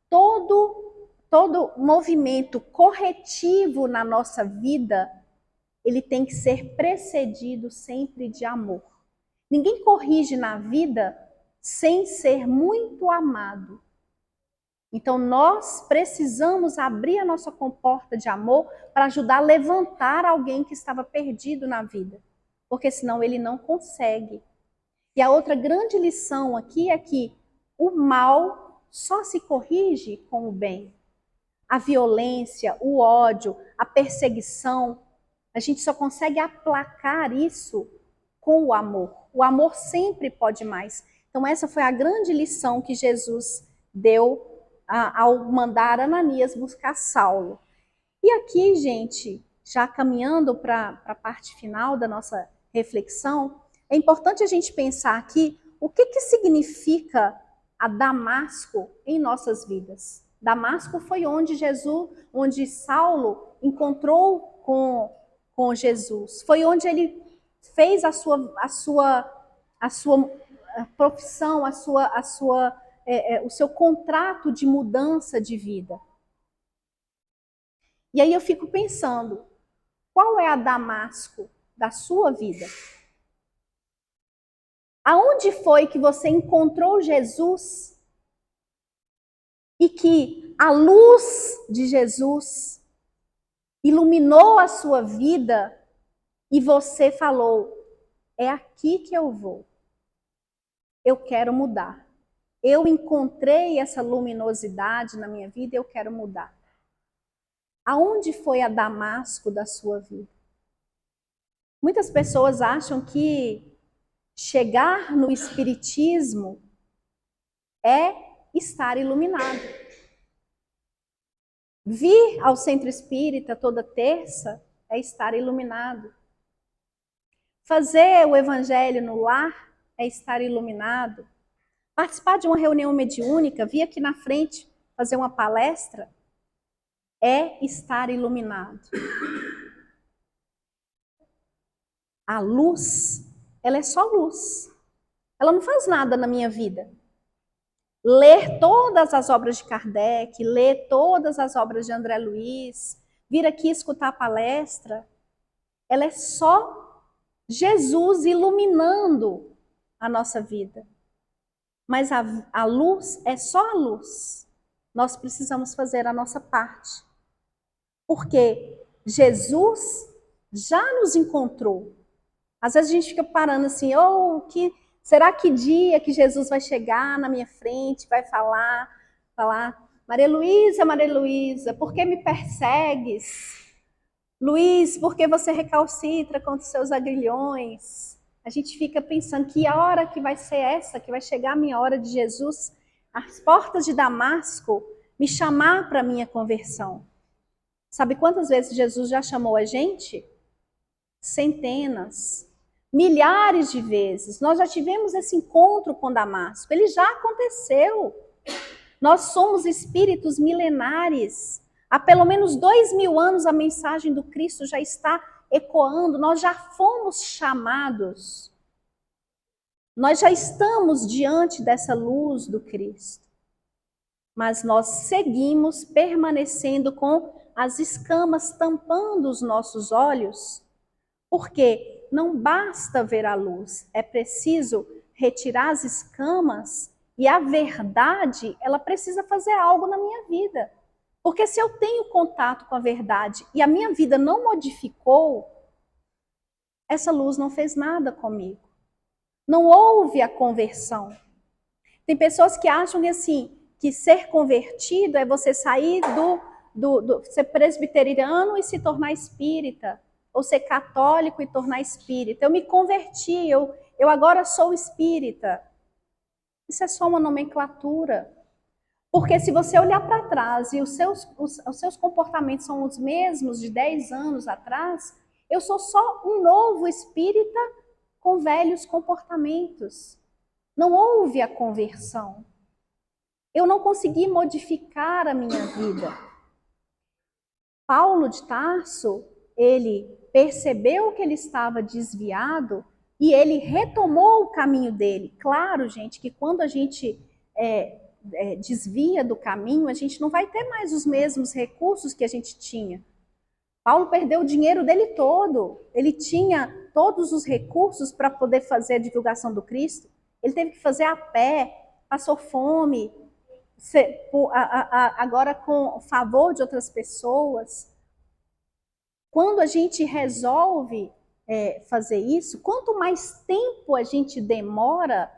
todo movimento corretivo na nossa vida, ele tem que ser precedido sempre de amor. Ninguém corrige na vida sem ser muito amado. Então nós precisamos abrir a nossa comporta de amor para ajudar a levantar alguém que estava perdido na vida, porque senão ele não consegue. E a outra grande lição aqui é que o mal só se corrige com o bem. A violência, o ódio, a perseguição, a gente só consegue aplacar isso com o amor. O amor sempre pode mais. Então essa foi a grande lição que Jesus deu ao mandar Ananias buscar Saulo. E aqui, gente, já caminhando para a parte final da nossa reflexão, é importante a gente pensar aqui o que significa a Damasco em nossas vidas. Damasco foi onde Saulo encontrou com Jesus. Foi onde ele fez a sua profissão, o seu contrato de mudança de vida. E aí eu fico pensando, qual é a Damasco da sua vida? Aonde foi que você encontrou Jesus e que a luz de Jesus iluminou a sua vida e você falou, é aqui que eu vou. Eu quero mudar. Eu encontrei essa luminosidade na minha vida e eu quero mudar. Aonde foi a Damasco da sua vida? Muitas pessoas acham que chegar no espiritismo é estar iluminado. Vir ao centro espírita toda terça é estar iluminado. Fazer o evangelho no lar é estar iluminado. Participar de uma reunião mediúnica, vir aqui na frente fazer uma palestra, é estar iluminado. A luz, ela é só luz. Ela não faz nada na minha vida. Ler todas as obras de Kardec, ler todas as obras de André Luiz, vir aqui escutar a palestra, ela é só Jesus iluminando a nossa vida. Mas a luz é só a luz. Nós precisamos fazer a nossa parte. Porque Jesus já nos encontrou. Às vezes a gente fica parando assim, será que dia que Jesus vai chegar na minha frente, vai falar, Maria Luísa, por que me persegues? Luiz, por que você recalcitra contra os seus agrilhões? A gente fica pensando que a hora que vai ser essa, que vai chegar a minha hora de Jesus, as portas de Damasco, me chamar para a minha conversão. Sabe quantas vezes Jesus já chamou a gente? Centenas, milhares de vezes. Nós já tivemos esse encontro com Damasco. Ele já aconteceu. Nós somos espíritos milenares. Há pelo menos 2000 anos a mensagem do Cristo já está ecoando. Nós já fomos chamados. Nós já estamos diante dessa luz do Cristo. Mas nós seguimos permanecendo com as escamas tampando os nossos olhos, porque não basta ver a luz, é preciso retirar as escamas e a verdade, ela precisa fazer algo na minha vida. Porque se eu tenho contato com a verdade e a minha vida não modificou, essa luz não fez nada comigo. Não houve a conversão. Tem pessoas que acham que assim, que ser convertido é você sair ser presbiteriano e se tornar espírita, ou ser católico e tornar espírita. Eu me converti, eu agora sou espírita. Isso é só uma nomenclatura. Porque se você olhar para trás e os seus comportamentos são os mesmos de 10 anos atrás, eu sou só um novo espírita com velhos comportamentos. Não houve a conversão. Eu não consegui modificar a minha vida. Paulo de Tarso, ele percebeu que ele estava desviado e ele retomou o caminho dele. Claro, gente, que quando a gente desvia do caminho, a gente não vai ter mais os mesmos recursos que a gente tinha. Paulo perdeu o dinheiro dele todo. Ele tinha todos os recursos para poder fazer a divulgação do Cristo. Ele teve que fazer a pé, passou fome, agora com o favor de outras pessoas. Quando a gente resolve fazer isso, quanto mais tempo a gente demora,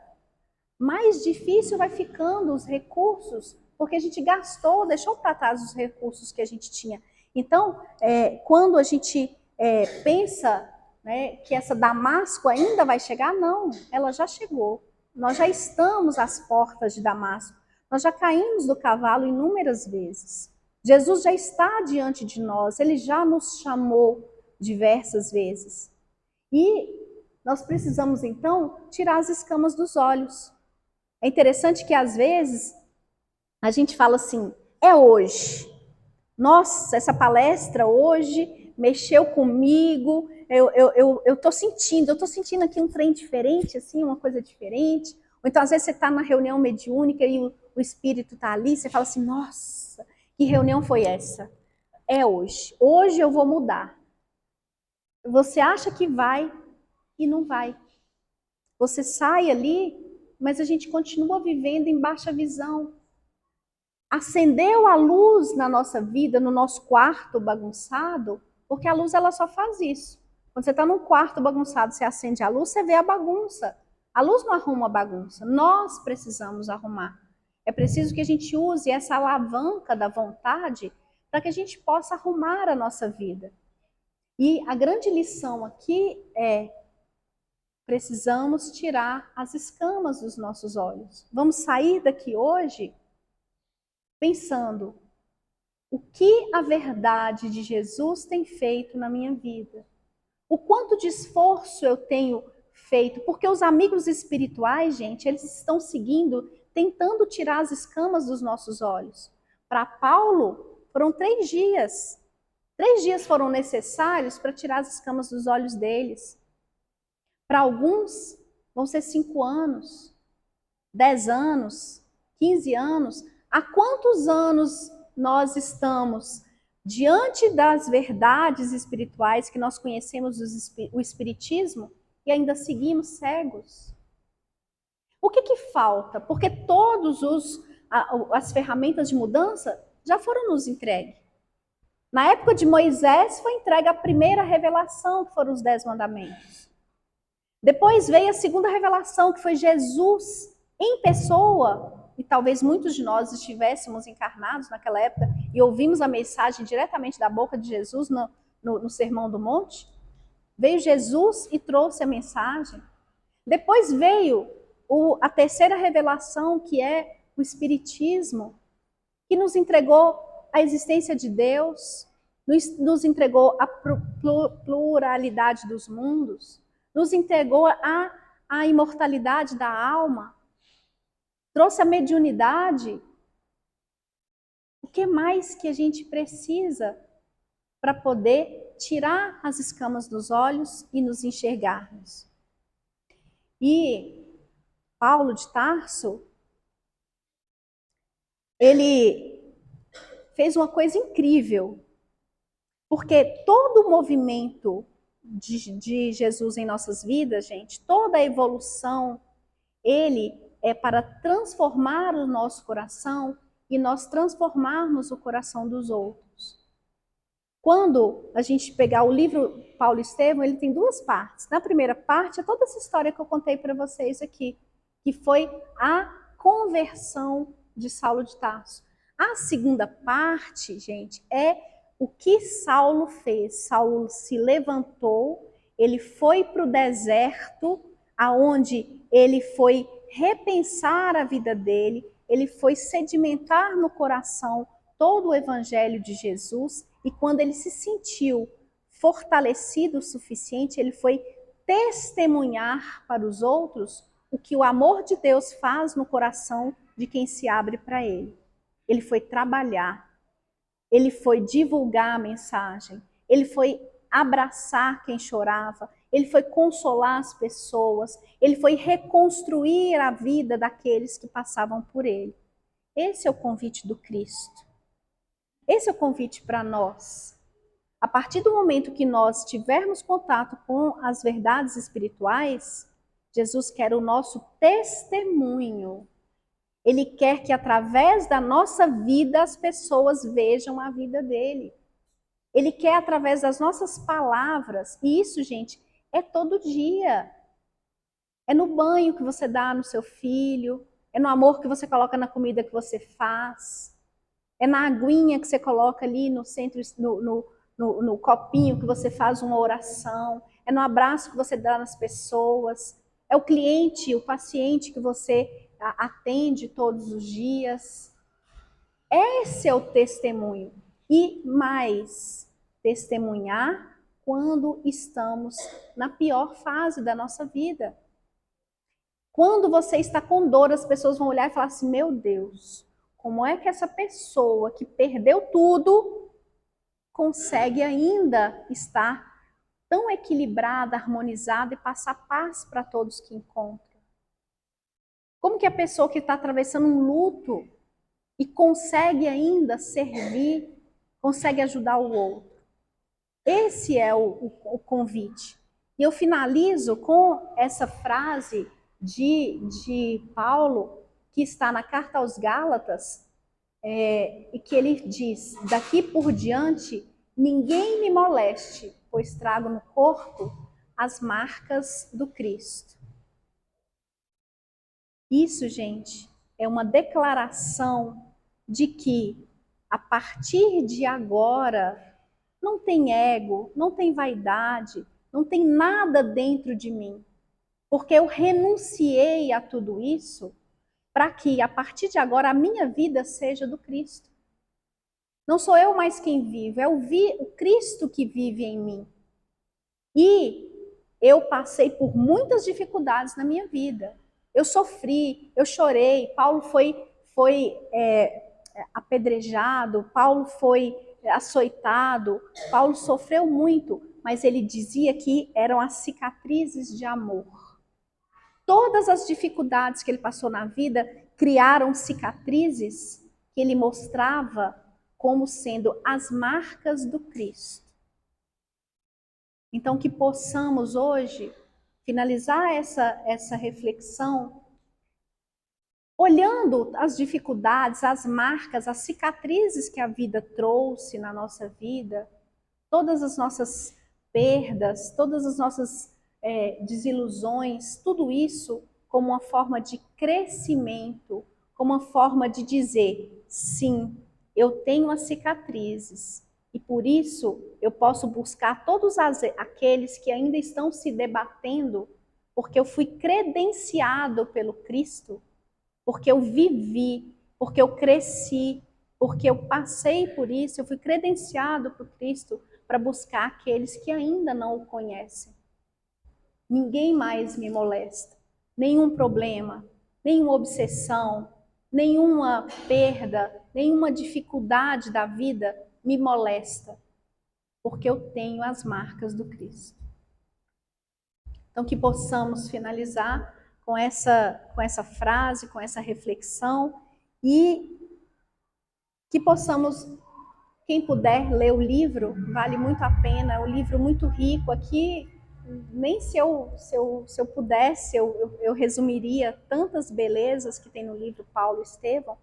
mais difícil vai ficando os recursos, porque a gente gastou, deixou para trás os recursos que a gente tinha. Então, quando a gente pensa, né, que essa Damasco ainda vai chegar, não, ela já chegou. Nós já estamos às portas de Damasco. Nós já caímos do cavalo inúmeras vezes. Jesus já está diante de nós, ele já nos chamou diversas vezes. E nós precisamos, então, tirar as escamas dos olhos. É interessante que, às vezes, a gente fala assim, é hoje. Nossa, essa palestra hoje mexeu comigo, eu estou sentindo aqui um trem diferente, assim, uma coisa diferente. Ou então, às vezes, você está na reunião mediúnica e o espírito está ali, você fala assim, nossa, que reunião foi essa? É hoje. Hoje eu vou mudar. Você acha que vai e não vai. Você sai ali, mas a gente continua vivendo em baixa visão. Acendeu a luz na nossa vida, no nosso quarto bagunçado, porque a luz ela só faz isso. Quando você está num quarto bagunçado, você acende a luz, você vê a bagunça. A luz não arruma a bagunça, nós precisamos arrumar. É preciso que a gente use essa alavanca da vontade para que a gente possa arrumar a nossa vida. E a grande lição aqui é: precisamos tirar as escamas dos nossos olhos. Vamos sair daqui hoje pensando o que a verdade de Jesus tem feito na minha vida. O quanto de esforço eu tenho feito, porque os amigos espirituais, gente, eles estão seguindo, tentando tirar as escamas dos nossos olhos. Para Paulo, foram 3 dias. 3 dias foram necessários para tirar as escamas dos olhos deles. Para alguns, vão ser 5 anos, 10 anos, 15 anos. Há quantos anos nós estamos diante das verdades espirituais que nós conhecemos o Espiritismo e ainda seguimos cegos? O que falta? Porque as ferramentas de mudança já foram nos entregues. Na época de Moisés foi entregue a primeira revelação, que foram os 10 mandamentos. Depois veio a segunda revelação, que foi Jesus em pessoa, e talvez muitos de nós estivéssemos encarnados naquela época e ouvimos a mensagem diretamente da boca de Jesus no Sermão do Monte. Veio Jesus e trouxe a mensagem. Depois veio a terceira revelação, que é o Espiritismo, que nos entregou a existência de Deus, nos entregou a pluralidade dos mundos, nos entregou a imortalidade da alma, trouxe a mediunidade. O que mais que a gente precisa para poder tirar as escamas dos olhos e nos enxergarmos? E Paulo de Tarso, ele fez uma coisa incrível, porque todo o movimento de Jesus em nossas vidas, gente, toda a evolução, ele é para transformar o nosso coração e nós transformarmos o coração dos outros. Quando a gente pegar o livro Paulo e Estevão, ele tem 2 partes. Na primeira parte é toda essa história que eu contei para vocês aqui, que foi a conversão de Saulo de Tarso. A segunda parte, gente, é o que Saulo fez. Saulo se levantou, ele foi para o deserto, aonde ele foi repensar a vida dele, ele foi sedimentar no coração todo o evangelho de Jesus, e quando ele se sentiu fortalecido o suficiente, ele foi testemunhar para os outros o que o amor de Deus faz no coração de quem se abre para ele. Ele foi trabalhar, ele foi divulgar a mensagem, ele foi abraçar quem chorava, ele foi consolar as pessoas, ele foi reconstruir a vida daqueles que passavam por ele. Esse é o convite do Cristo. Esse é o convite para nós. A partir do momento que nós tivermos contato com as verdades espirituais, Jesus quer o nosso testemunho. Ele quer que através da nossa vida as pessoas vejam a vida dele. Ele quer através das nossas palavras. E isso, gente, é todo dia. É no banho que você dá no seu filho, é no amor que você coloca na comida que você faz, é na aguinha que você coloca ali no centro, no copinho que você faz uma oração, é no abraço que você dá nas pessoas, é o cliente, o paciente que você atende todos os dias. Esse é o testemunho. E mais, testemunhar quando estamos na pior fase da nossa vida. Quando você está com dor, as pessoas vão olhar e falar assim: meu Deus, como é que essa pessoa que perdeu tudo consegue ainda estar tão equilibrada, harmonizada e passar paz para todos que encontra? Como que a pessoa que está atravessando um luto e consegue ainda servir, consegue ajudar o outro? Esse é o convite. E eu finalizo com essa frase de Paulo, que está na carta aos Gálatas, e que ele diz: daqui por diante, ninguém me moleste, pois trago no corpo as marcas do Cristo. Isso, gente, é uma declaração de que a partir de agora, não tem ego, não tem vaidade, não tem nada dentro de mim, porque eu renunciei a tudo isso para que, a partir de agora, a minha vida seja do Cristo. Não sou eu mais quem vive, é o Cristo que vive em mim. E eu passei por muitas dificuldades na minha vida. Eu sofri, eu chorei. Paulo foi apedrejado, Paulo foi açoitado, Paulo sofreu muito, mas ele dizia que eram as cicatrizes de amor. Todas as dificuldades que ele passou na vida criaram cicatrizes que ele mostrava como sendo as marcas do Cristo. Então, que possamos hoje finalizar essa reflexão olhando as dificuldades, as marcas, as cicatrizes que a vida trouxe na nossa vida, todas as nossas perdas, todas as nossas desilusões, tudo isso como uma forma de crescimento, como uma forma de dizer, sim, eu tenho as cicatrizes, e por isso eu posso buscar todos aqueles que ainda estão se debatendo, porque eu fui credenciado pelo Cristo, porque eu vivi, porque eu cresci, porque eu passei por isso, eu fui credenciado por Cristo para buscar aqueles que ainda não o conhecem. Ninguém mais me molesta, nenhum problema, nenhuma obsessão, nenhuma perda, nenhuma dificuldade da vida me molesta, porque eu tenho as marcas do Cristo. Então, que possamos finalizar com essa frase, com essa reflexão, e que possamos, quem puder, ler o livro, vale muito a pena, é um livro muito rico. Aqui, nem se eu pudesse, eu resumiria tantas belezas que tem no livro Paulo e Estevão,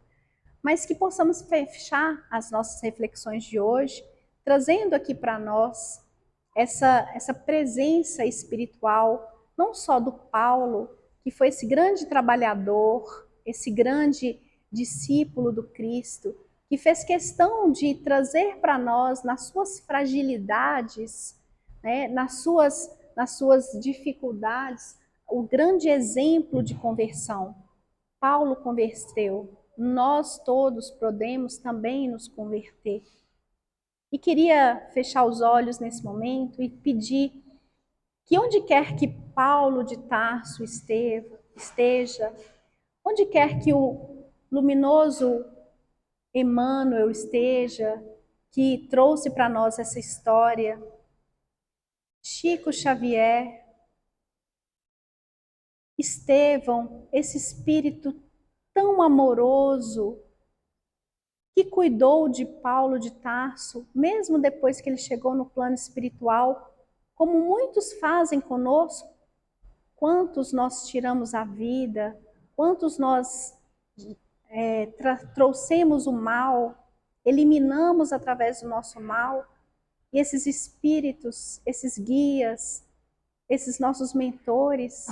mas que possamos fechar as nossas reflexões de hoje, trazendo aqui para nós essa presença espiritual, não só do Paulo, que foi esse grande trabalhador, esse grande discípulo do Cristo, que fez questão de trazer para nós, nas suas fragilidades, né, nas suas dificuldades, o grande exemplo de conversão. Paulo converteu, nós todos podemos também nos converter. E queria fechar os olhos nesse momento e pedir que onde quer que Paulo de Tarso esteja, onde quer que o luminoso Emmanuel esteja, que trouxe para nós essa história, Chico Xavier, Estevão, esse espírito tão amoroso, que cuidou de Paulo de Tarso, mesmo depois que ele chegou no plano espiritual, como muitos fazem conosco. Quantos nós tiramos a vida, quantos nós trouxemos o mal, eliminamos através do nosso mal, e esses espíritos, esses guias, esses nossos mentores,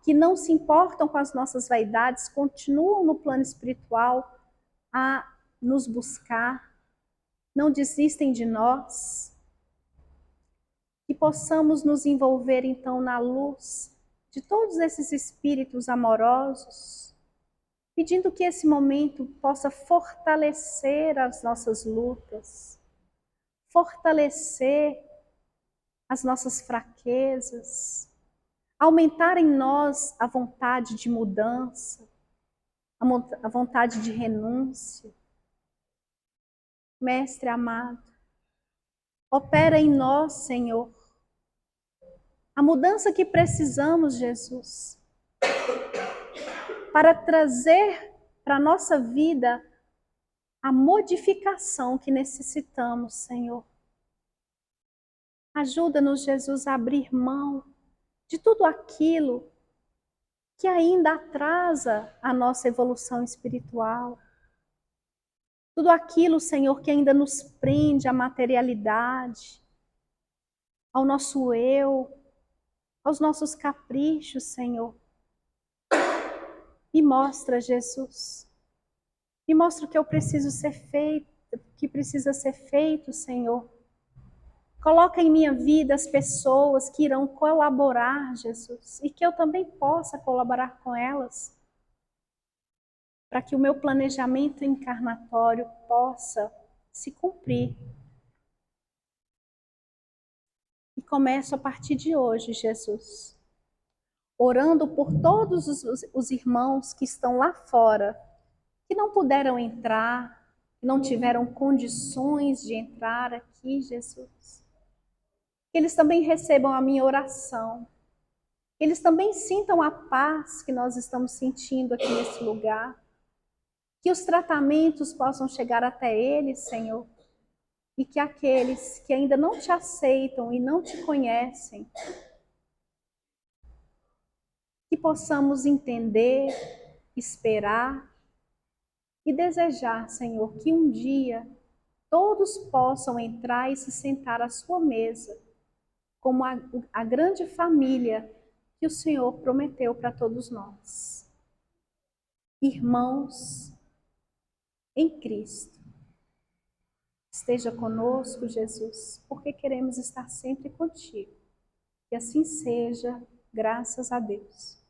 que não se importam com as nossas vaidades, continuam no plano espiritual a nos buscar, não desistem de nós, que possamos nos envolver então na luz de todos esses espíritos amorosos, pedindo que esse momento possa fortalecer as nossas lutas, fortalecer as nossas fraquezas, aumentar em nós a vontade de mudança, a vontade de renúncia. Mestre amado, opera em nós, Senhor, a mudança que precisamos, Jesus, para trazer para a nossa vida a modificação que necessitamos, Senhor. Ajuda-nos, Jesus, a abrir mão de tudo aquilo que ainda atrasa a nossa evolução espiritual. Tudo aquilo, Senhor, que ainda nos prende à materialidade, ao nosso eu, aos nossos caprichos, Senhor. Me mostra, Jesus. Me mostra o que eu preciso ser feito, que precisa ser feito, Senhor. Coloca em minha vida as pessoas que irão colaborar, Jesus, e que eu também possa colaborar com elas, para que o meu planejamento encarnatório possa se cumprir. E começo a partir de hoje, Jesus, orando por todos os irmãos que estão lá fora, que não puderam entrar, que não tiveram condições de entrar aqui, Jesus. Que eles também recebam a minha oração. Que eles também sintam a paz que nós estamos sentindo aqui nesse lugar. Que os tratamentos possam chegar até eles, Senhor. E que aqueles que ainda não te aceitam e não te conhecem, que possamos entender, esperar e desejar, Senhor, que um dia todos possam entrar e se sentar à sua mesa, como a grande família que o Senhor prometeu para todos nós. Irmãos em Cristo. Esteja conosco, Jesus, porque queremos estar sempre contigo. Que assim seja, graças a Deus.